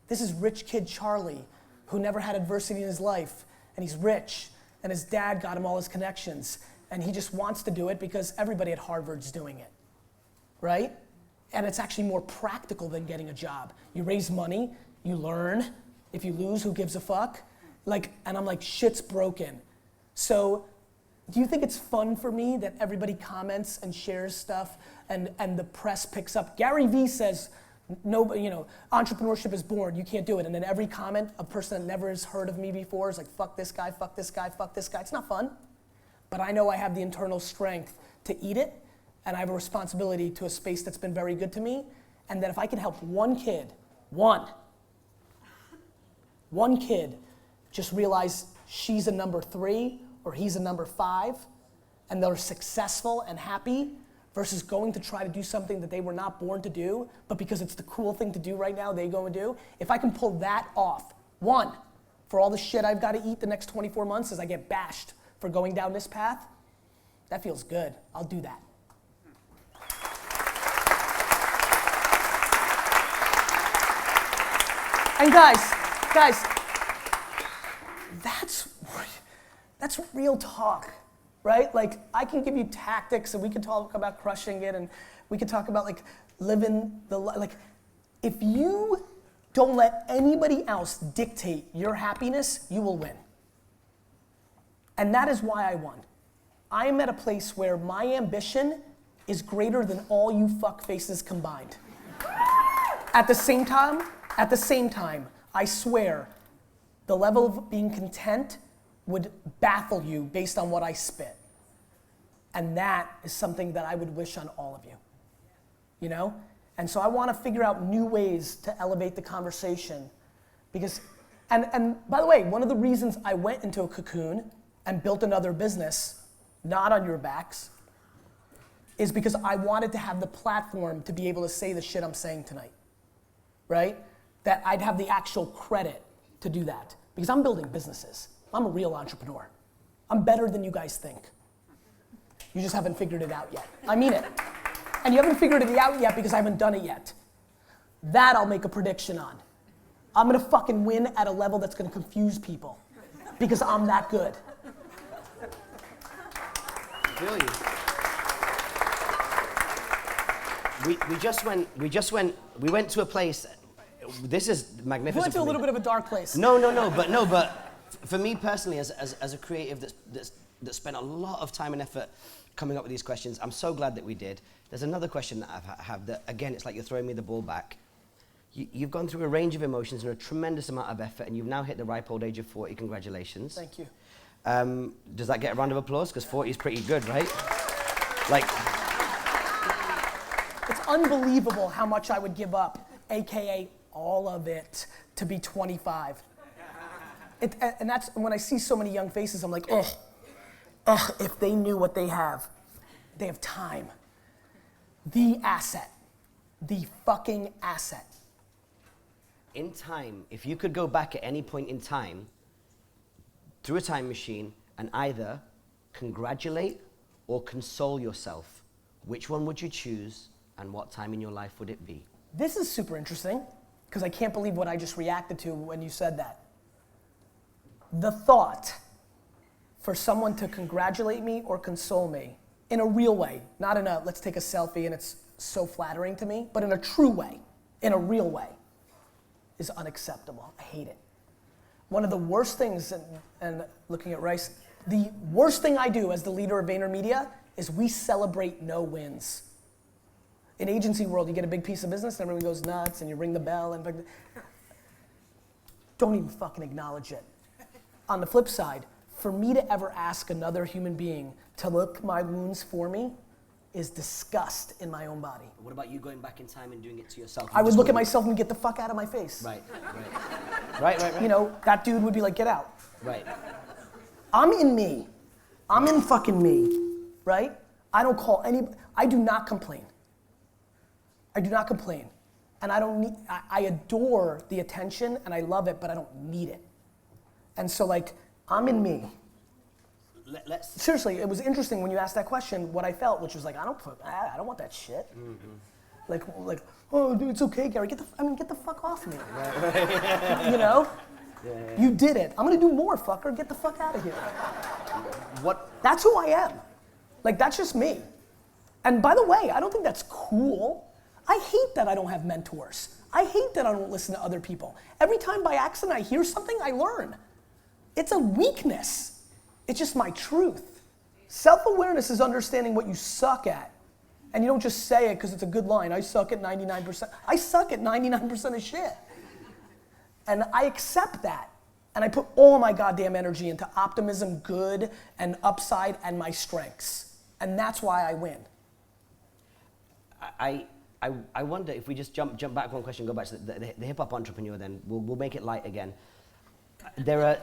This is rich kid Charlie, who never had adversity in his life, and he's rich, and his dad got him all his connections, and he just wants to do it because everybody at Harvard's doing it, right? And it's actually more practical than getting a job. You raise money, you learn. If you lose, who gives a fuck? Like, and I'm like, shit's broken. So, do you think it's fun for me that everybody comments and shares stuff and the press picks up? Gary Vee says, no, you know, entrepreneurship is born, you can't do it. And then every comment, a person that never has heard of me before is like, fuck this guy, fuck this guy, fuck this guy. It's not fun. But I know I have the internal strength to eat it, and I have a responsibility to a space that's been very good to me, and that if I can help one kid, one kid just realize she's a number 3 or he's a number 5, and they're successful and happy, versus going to try to do something that they were not born to do, but because it's the cool thing to do right now, they go and do. If I can pull that off, one, for all the shit I've got to eat the next 24 months as I get bashed for going down this path, that feels good. I'll do that. And guys, that's real talk, right? Like, I can give you tactics, and we can talk about crushing it, and we can talk about, like, living the life. Like, if you don't let anybody else dictate your happiness, you will win. And that is why I won. I am at a place where my ambition is greater than all you fuckfaces combined. At the same time, I swear, the level of being content would baffle you based on what I spit. And that is something that I would wish on all of you, you know? And so I want to figure out new ways to elevate the conversation, because, and by the way, one of the reasons I went into a cocoon and built another business, not on your backs, is because I wanted to have the platform to be able to say the shit I'm saying tonight, right? That I'd have the actual credit to do that, because I'm building businesses. I'm a real entrepreneur. I'm better than you guys think. You just haven't figured it out yet. I mean it. And you haven't figured it out yet because I haven't done it yet. That I'll make a prediction on. I'm gonna fucking win at a level that's gonna confuse people, because I'm that good.
I feel you. We went to a place. This is magnificent.
We went to a little bit of a dark place.
But for me personally, as a creative that spent a lot of time and effort coming up with these questions, I'm so glad that we did. There's another question that I have that, again, it's like you're throwing me the ball back. You've gone through a range of emotions and a tremendous amount of effort, and you've now hit the ripe old age of 40. Congratulations.
Thank you.
Does that get a round of applause? Because 40 is pretty good, right? Like,
it's unbelievable how much I would give up, AKA all of it, to be 25. And that's when I see so many young faces, I'm like, if they knew what they have time. The asset, the fucking asset.
In time, if you could go back at any point in time, through a time machine, and either congratulate or console yourself, which one would you choose, and what time in your life would it be?
This is super interesting, because I can't believe what I just reacted to when you said that. The thought for someone to congratulate me or console me in a real way, not in a let's take a selfie and it's so flattering to me, but in a true way, in a real way, is unacceptable. I hate it. One of the worst things, and looking at Rice, the worst thing I do as the leader of VaynerMedia is we celebrate no wins. In agency world, you get a big piece of business and everyone goes nuts and you ring the bell and don't even fucking acknowledge it. On the flip side, for me to ever ask another human being to lick my wounds for me is disgust in my own body.
What about you going back in time and doing it to yourself?
I would look at myself and get the fuck out of my face.
Right. Right.
You know, that dude would be like, get out.
Right.
I'm in me. I'm in fucking me, right? I don't call I do not complain. I do not complain. And I don't need, I adore the attention and I love it, but I don't need it. And so like, I'm in me. Seriously, it was interesting when you asked that question, what I felt, which was like, I don't want that shit. Mm-hmm. Like, oh, dude, it's okay, Gary. Get the fuck off me. Right. You know? Yeah. You did it. I'm gonna do more, fucker. Get the fuck out of here.
What?
That's who I am. Like, that's just me. And by the way, I don't think that's cool. I hate that I don't have mentors. I hate that I don't listen to other people. Every time by accident I hear something, I learn. It's a weakness. It's just my truth. Self-awareness is understanding what you suck at. And you don't just say it because it's a good line. I suck at 99%. I suck at 99% of shit. And I accept that. And I put all my goddamn energy into optimism, good, and upside, and my strengths. And that's why I win.
I wonder if we just jump back one question, go back to the hip hop entrepreneur. Then we'll make it light again. There are,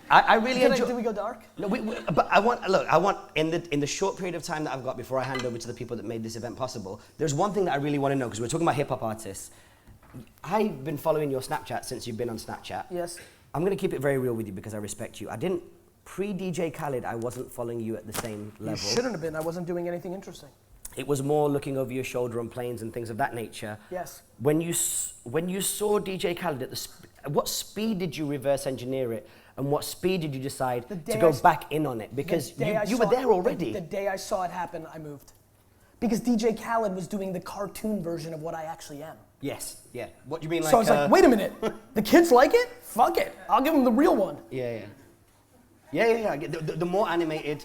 I really enjoy.
Did we go dark?
No, but I want in the short period of time that I've got before I hand over to the people that made this event possible. There's one thing that I really want to know because we're talking about hip hop artists. I've been following your Snapchat since you've been on Snapchat.
Yes.
I'm going to keep it very real with you because I respect you. I didn't pre-DJ Khaled. I wasn't following you at the same level.
You shouldn't have been. I wasn't doing anything interesting.
It was more looking over your shoulder on planes and things of that nature.
Yes.
When you saw DJ Khaled at what speed did you reverse engineer it, and what speed did you decide to go back in on it? Because you were there already.
The day I saw it happen, I moved. Because DJ Khaled was doing the cartoon version of what I actually am.
Yes. Yeah. What do you mean? Like?
So I was like, wait a minute. The kids like it? Fuck it. I'll give them the real one.
Yeah. The more animated,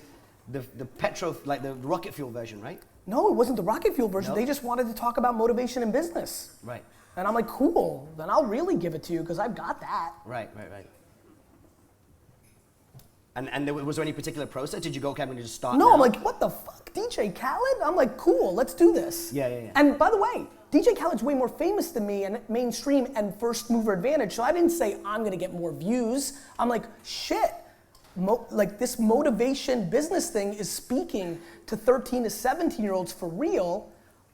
the the rocket fuel version, right?
No, it wasn't the rocket fuel version.
No?
They just wanted to talk about motivation in business.
Right.
And I'm like, cool, then I'll really give it to you because I've got that.
Right. And was there any particular process? Did you go, Kevin, and just start?
No,
now?
I'm like, what the fuck, DJ Khaled? I'm like, cool, let's do this.
Yeah.
And by the way, DJ Khaled's way more famous than me and mainstream and first mover advantage. So I didn't say I'm gonna get more views. I'm like, shit. Like this motivation business thing is speaking to 13 to 17-year-olds for real.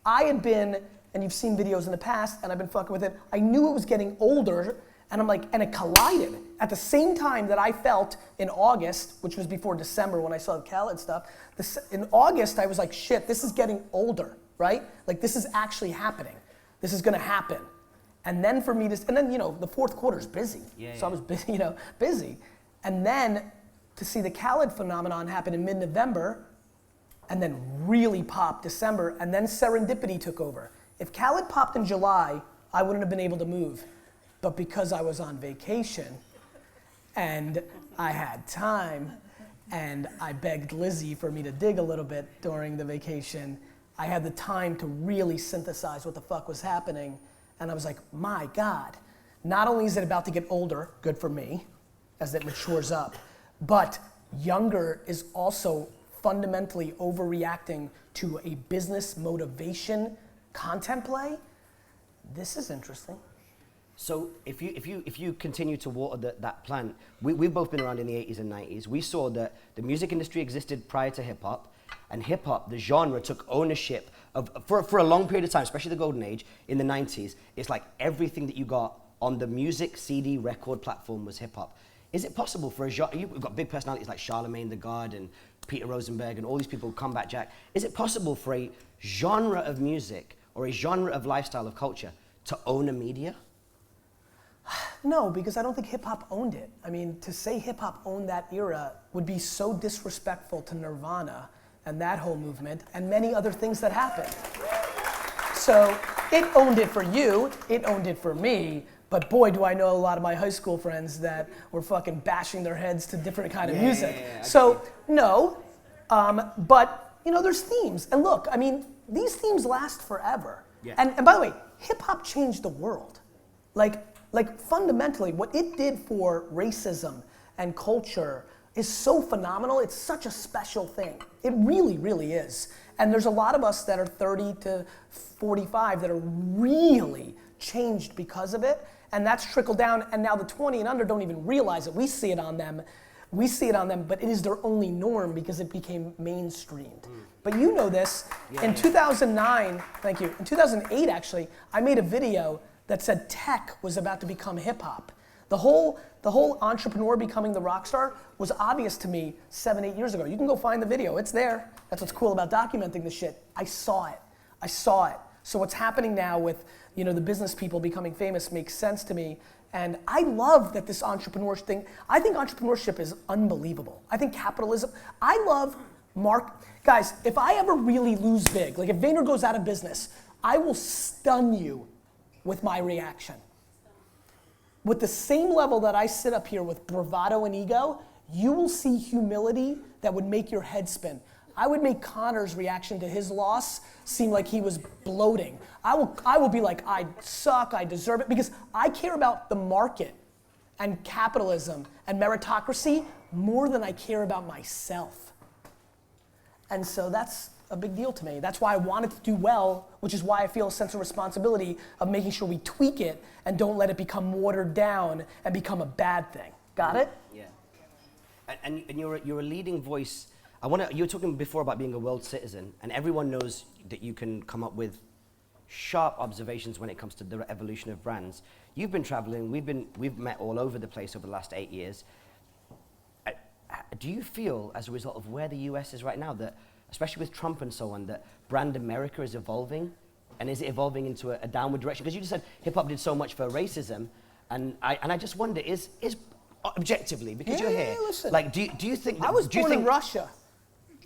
I had been, and you've seen videos in the past, and I've been fucking with it. I knew it was getting older, and I'm like, and it collided. At the same time that I felt in August, which was before December when I saw the Khaled stuff, in August I was like, shit, this is getting older, right? Like this is actually happening. This is gonna happen. And then for me to, and then the fourth quarter's busy. So I was busy, busy. And then to see the Khaled phenomenon happen in mid-November, and then really pop December, and then serendipity took over. If Khaled popped in July, I wouldn't have been able to move. But because I was on vacation, and I had time, and I begged Lizzie for me to dig a little bit during the vacation, I had the time to really synthesize what the fuck was happening, and I was like, my God, not only is it about to get older, good for me, as it matures up, but younger is also fundamentally overreacting to a business motivation content play. This is interesting.
So if you continue to water that plant, we've both been around in the 80s and 90s. We saw that the music industry existed prior to hip hop, and hip hop, the genre, took ownership of for a long period of time, especially the golden age in the 90s. It's like everything that you got on the music CD record platform was hip hop. Is it possible for a genre, you've got big personalities like Charlemagne the God and Peter Rosenberg and all these people, Combat Jack. Is it possible for a genre of music or a genre of lifestyle of culture to own a media?
No, because I don't think hip hop owned it. I mean, to say hip hop owned that era would be so disrespectful to Nirvana and that whole movement and many other things that happened. So it owned it for you, it owned it for me, but boy, do I know a lot of my high school friends that were fucking bashing their heads to different kind of music. So no, but there's themes. And look, I mean, these themes last forever.
Yeah.
And by the way, hip hop changed the world. Like fundamentally, what it did for racism and culture is so phenomenal. It's such a special thing. It really, really is. and there's a lot of us that are 30 to 45 that are really changed because of it, and that's trickled down, and now the 20 and under don't even realize it. We see it on them, but it is their only norm because it became mainstreamed. But you know this, in 2009, thank you, in 2008 actually, I made a video that said tech was about to become hip hop. The whole entrepreneur becoming the rock star was obvious to me 7, 8 years ago. You can go find the video, it's there. That's what's cool about documenting this shit. I saw it. So what's happening now with the business people becoming famous makes sense to me. And I love that this entrepreneurship thing, I think entrepreneurship is unbelievable. I think capitalism, I love guys, if I ever really lose big, like if Vayner goes out of business, I will stun you with my reaction. With the same level that I sit up here with bravado and ego, you will see humility that would make your head spin. I would make Connor's reaction to his loss seem like he was bloating. I will be like, I suck, I deserve it, because I care about the market and capitalism and meritocracy more than I care about myself. And so that's a big deal to me. That's why I wanted to do well, which is why I feel a sense of responsibility of making sure we tweak it and don't let it become watered down and become a bad thing. Got it?
Yeah. And you're a leading voice. You were talking before about being a world citizen, and everyone knows that you can come up with sharp observations when it comes to the evolution of brands. You've been traveling, we've met all over the place over the last 8 years. Do you feel, as a result of where the US is right now, that, especially with Trump and so on, that brand America is evolving? And is it evolving into a downward direction? Because you just said hip-hop did so much for racism, and I just wonder, is objectively, because you're here,
listen,
like, do you think that,
I was born in Russia,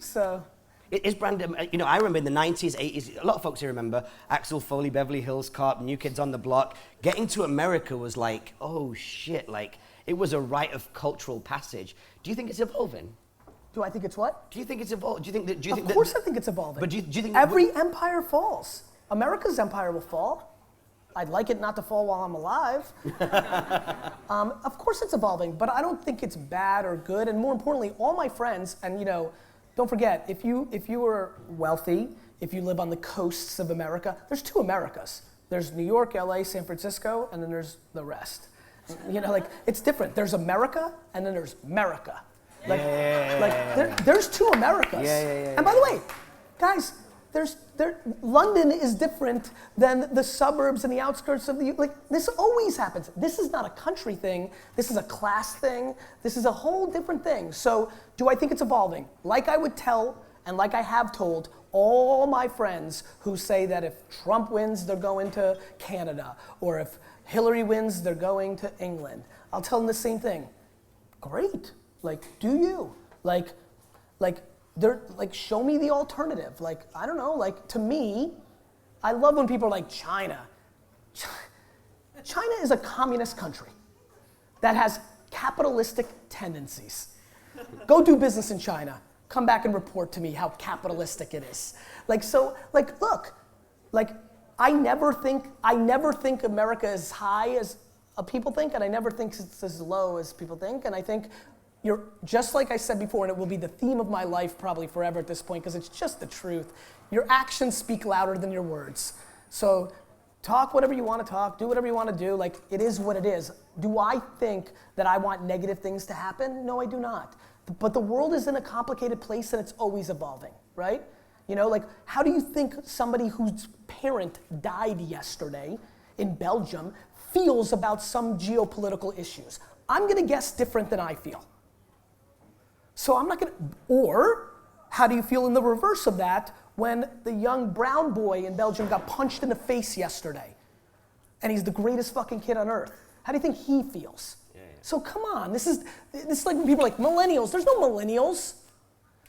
so.
Is brand, I remember in the 90s, 80s, a lot of folks here remember Axel Foley, Beverly Hills Cop, New Kids on the Block. Getting to America was like, oh shit, like, it was a rite of cultural passage. Do you think it's evolving?
Do I think it's what?
Do you think it's evolving? Do you think that?
Of course I think it's evolving.
But do you think
every empire falls? America's empire will fall. I'd like it not to fall while I'm alive. Of course it's evolving, but I don't think it's bad or good. And more importantly, all my friends, and don't forget, if you are wealthy, if you live on the coasts of America, there's 2 Americas. There's New York, LA, San Francisco, and then there's the rest. It's different. There's America, and then there's America. There's 2 Americas. And by the way, guys, London is different than the suburbs and the outskirts of this always happens. This is not a country thing. This is a class thing. This is a whole different thing. So do I think it's evolving? Like I would tell, and like I have told all my friends who say that if Trump wins, they're going to Canada, or if Hillary wins, they're going to England. I'll tell them the same thing. Great, do you? Show me the alternative. I don't know, to me, I love when people are like, China. China is a communist country that has capitalistic tendencies. Go do business in China. Come back and report to me how capitalistic it is. Look, I never think America is high as people think, and I never think it's as low as people think, and I think you're, just like I said before, and it will be the theme of my life probably forever at this point, because it's just the truth. Your actions speak louder than your words. So talk whatever you want to talk, do whatever you want to do, it is what it is. Do I think that I want negative things to happen? No, I do not. But the world is in a complicated place and it's always evolving, right? How do you think somebody whose parent died yesterday in Belgium feels about some geopolitical issues? I'm gonna guess different than I feel. So I'm not gonna, or how do you feel in the reverse of that when the young brown boy in Belgium got punched in the face yesterday and he's the greatest fucking kid on earth? How do you think he feels? So come on, this is like when people are like, millennials. There's no millennials.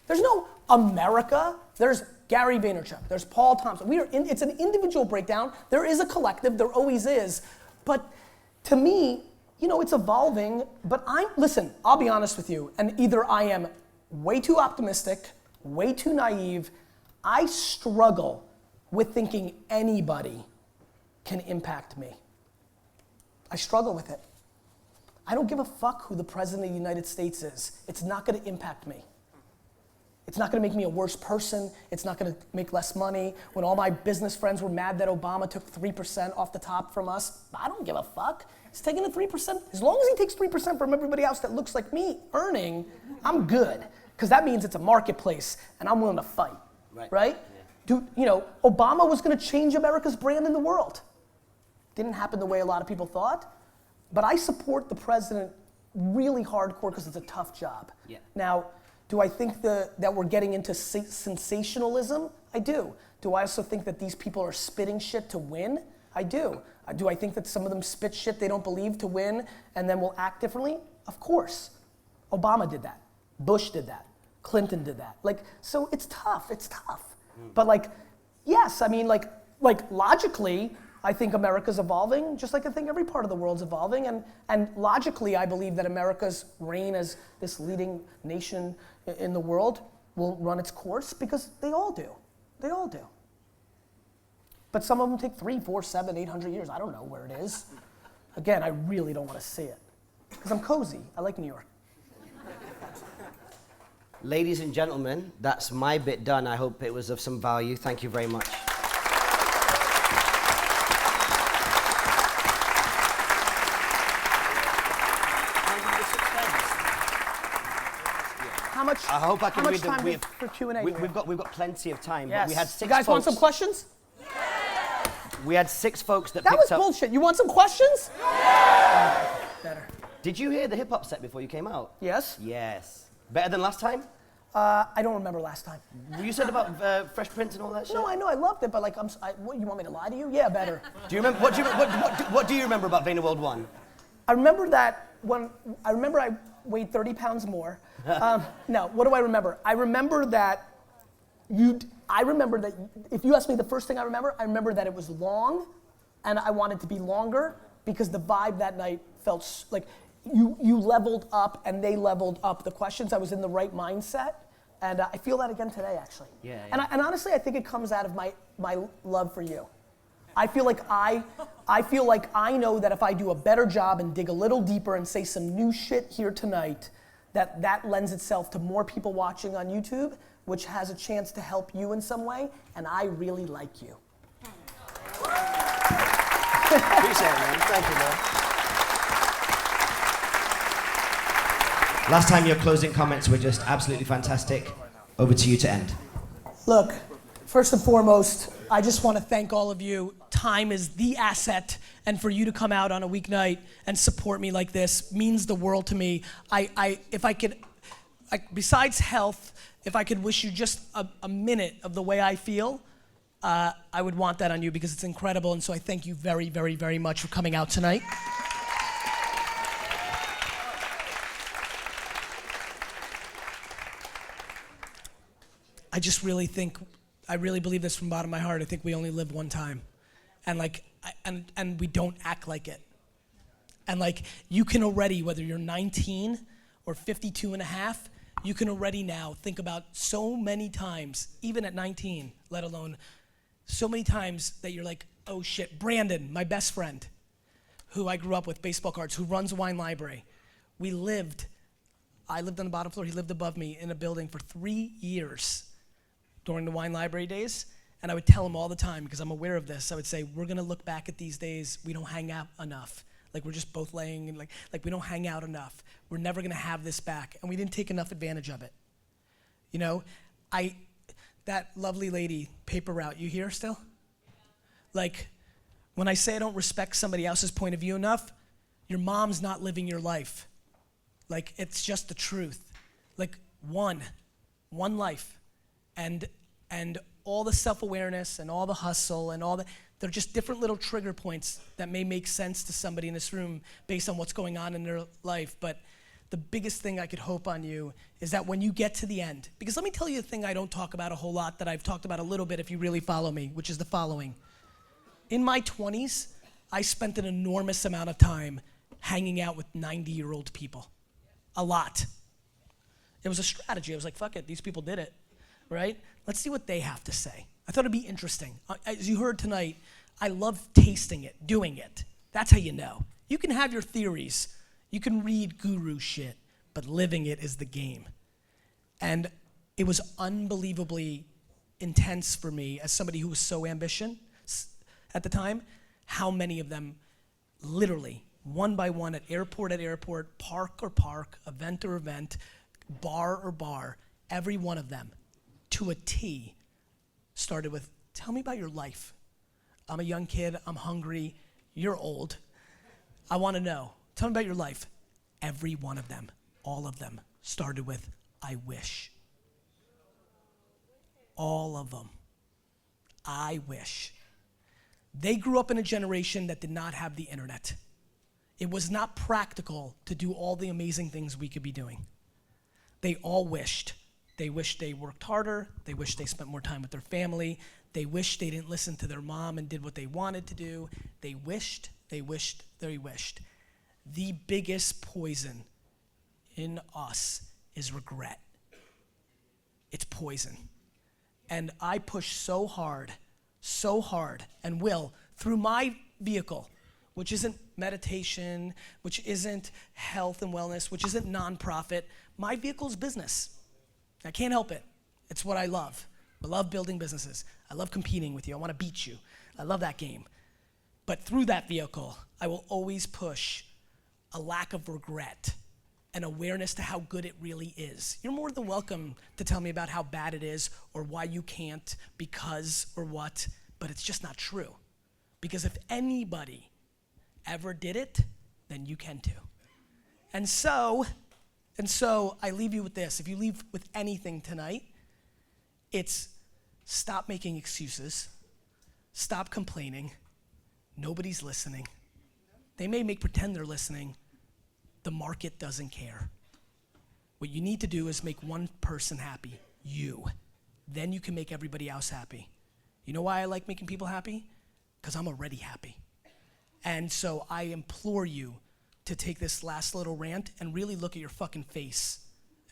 There's no America. There's Gary Vaynerchuk. There's Paul Thompson. It's an individual breakdown. There is a collective. There always is. But to me, it's evolving. But listen, I'll be honest with you. And either I am way too optimistic, way too naive. I struggle with thinking anybody can impact me. I struggle with it. I don't give a fuck who the president of the United States is. It's not going to impact me. It's not gonna make me a worse person. It's not gonna make less money. When all my business friends were mad that Obama took 3% off the top from us, I don't give a fuck. He's taking the 3%. As long as he takes 3% from everybody else that looks like me earning, I'm good. Because that means it's a marketplace and I'm willing to fight, right? Yeah. Dude, you know, Obama was gonna change America's brand in the world. Didn't happen the way a lot of people thought, but I support the president really hardcore because it's a tough job.
Yeah.
Now, do I think that we're getting into sensationalism? I do. Do I also think that these people are spitting shit to win? I do. Do I think that some of them spit shit they don't believe to win and then will act differently? Of course. Obama did that. Bush did that. Clinton did that. Like, so it's tough. But like, yes, I mean, like logically, I think America's evolving, just like I think every part of the world's evolving, and logically, I believe that America's reign as this leading nation in the world will run its course because they all do. They all do. But some of them take 3, 4, 7, 800 years. I don't know where it is. Again, I really don't want to see it because I'm cozy. I like New York.
Ladies and gentlemen, that's my bit done. I hope it was of some value. Thank you very much. I hope I can read them.
How much time for Q&A?
We've got plenty of time.
Yes.
But we had 6
You guys
folks.
want some questions?
We had 6 folks that
That
picked
was
up.
bullshit. You want some questions? Better.
Did you hear the hip hop set before you came out?
Yes.
Yes. Better than last time?
I don't remember last time.
You said about Fresh Prince and all that shit?
No, I know, I loved it, but like, what, you want me to lie to you? Yeah, better.
Do you remember? What do you remember about Vaynerworld 1?
I remember that I weighed 30 pounds more. No, what do I remember? I remember that if you ask me the first thing I remember that it was long, and I wanted to be longer because the vibe that night felt like you leveled up and they leveled up the questions. I was in the right mindset, and I feel that again today, actually.
Yeah.
And honestly, I think it comes out of my love for you. I feel like I know that if I do a better job and dig a little deeper and say some new shit here tonight, that lends itself to more people watching on YouTube, which has a chance to help you in some way, and I really like you.
Appreciate it, man. Thank you, man. Last time, your closing comments were just absolutely fantastic. Over to you to end.
Look, first and foremost, I just want to thank all of you. Time is the asset, and for you to come out on a weeknight and support me like this means the world to me. If I could, besides health, if I could wish you just a minute of the way I feel, I would want that on you because it's incredible, and so I thank you very, very, very much for coming out tonight. I just really think, I really believe this from the bottom of my heart. I think we only live one time, and and we don't act like it. And like, you can already, whether you're 19 or 52 and a half, you can already now think about so many times, even at 19, let alone so many times that you're like, oh shit. Brandon, my best friend, who I grew up with, baseball cards, who runs a wine library. I lived on the bottom floor, he lived above me in a building for 3 years during the wine library days, and I would tell him all the time, because I'm aware of this, I would say, we're gonna look back at these days, we don't hang out enough. Like, we're just both laying, and like we don't hang out enough. We're never gonna have this back, and we didn't take enough advantage of it. You know, that lovely lady, Paper Route, you here still? Like, when I say I don't respect somebody else's point of view enough, your mom's not living your life. Like, it's just the truth. Like, one life. And all the self-awareness and all the hustle and they're just different little trigger points that may make sense to somebody in this room based on what's going on in their life. But the biggest thing I could hope on you is that when you get to the end, because let me tell you a thing I don't talk about a whole lot that I've talked about a little bit if you really follow me, which is the following. In my 20s, I spent an enormous amount of time hanging out with 90-year-old people. A lot. It was a strategy. I was like, fuck it, these people did it, right? Let's see what they have to say. I thought it'd be interesting. As you heard tonight, I love tasting it, doing it. That's how you know. You can have your theories, you can read guru shit, but living it is the game. And it was unbelievably intense for me as somebody who was so ambitious at the time, how many of them literally, one by one, at airport, park or park, event or event, bar or bar, every one of them, to a T, started with, tell me about your life. I'm a young kid, I'm hungry, you're old. I wanna know, tell me about your life. Every one of them, all of them, started with, I wish. All of them. I wish. They grew up in a generation that did not have the internet. It was not practical to do all the amazing things we could be doing. They all wished. They wished they worked harder. They wished they spent more time with their family. They wished they didn't listen to their mom and did what they wanted to do. They wished, they wished, they wished. The biggest poison in us is regret. It's poison. And I push so hard, and will, through my vehicle, which isn't meditation, which isn't health and wellness, which isn't nonprofit. My vehicle's business. I can't help it. It's what I love. I love building businesses. I love competing with you. I want to beat you. I love that game. But through that vehicle, I will always push a lack of regret and awareness to how good it really is. You're more than welcome to tell me about how bad it is or why you can't, because or what, but it's just not true. Because if anybody ever did it, then you can too. And so I leave you with this. If you leave with anything tonight, it's stop making excuses, stop complaining. Nobody's listening. They may pretend they're listening. The market doesn't care. What you need to do is make one person happy, you. Then you can make everybody else happy. You know why I like making people happy? Because I'm already happy. And so I implore you to take this last little rant and really look at your fucking face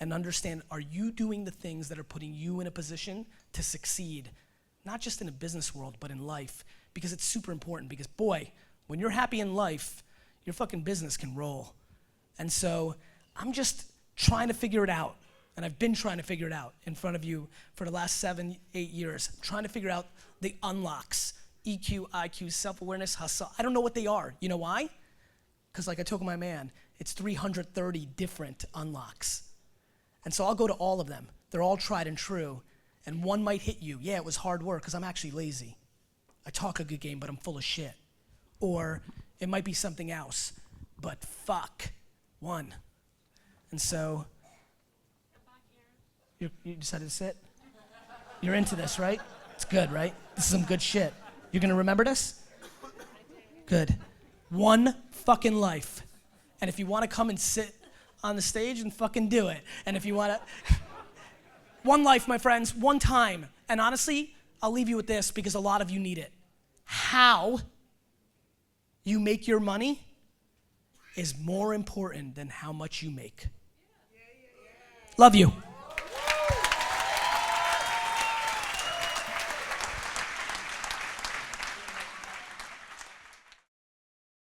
and understand, are you doing the things that are putting you in a position to succeed, not just in a business world, but in life? Because it's super important, because boy, when you're happy in life, your fucking business can roll. And so I'm just trying to figure it out. And I've been trying to figure it out in front of you for the last 7-8 years, trying to figure out the unlocks, EQ, IQ, self-awareness, hustle. I don't know what they are. You know why? Because like I told my man, it's 330 different unlocks. And so I'll go to all of them. They're all tried and true. And one might hit you. Yeah, it was hard work because I'm actually lazy. I talk a good game, but I'm full of shit. Or it might be something else. But fuck, one. And so, you decided to sit? You're into this, right? It's good, right? This is some good shit. You're gonna remember this? Good. One fucking life. And if you wanna come and sit on the stage, and fucking do it. And if you wanna, one life, my friends, one time. And honestly, I'll leave you with this because a lot of you need it. How you make your money is more important than how much you make. Love you.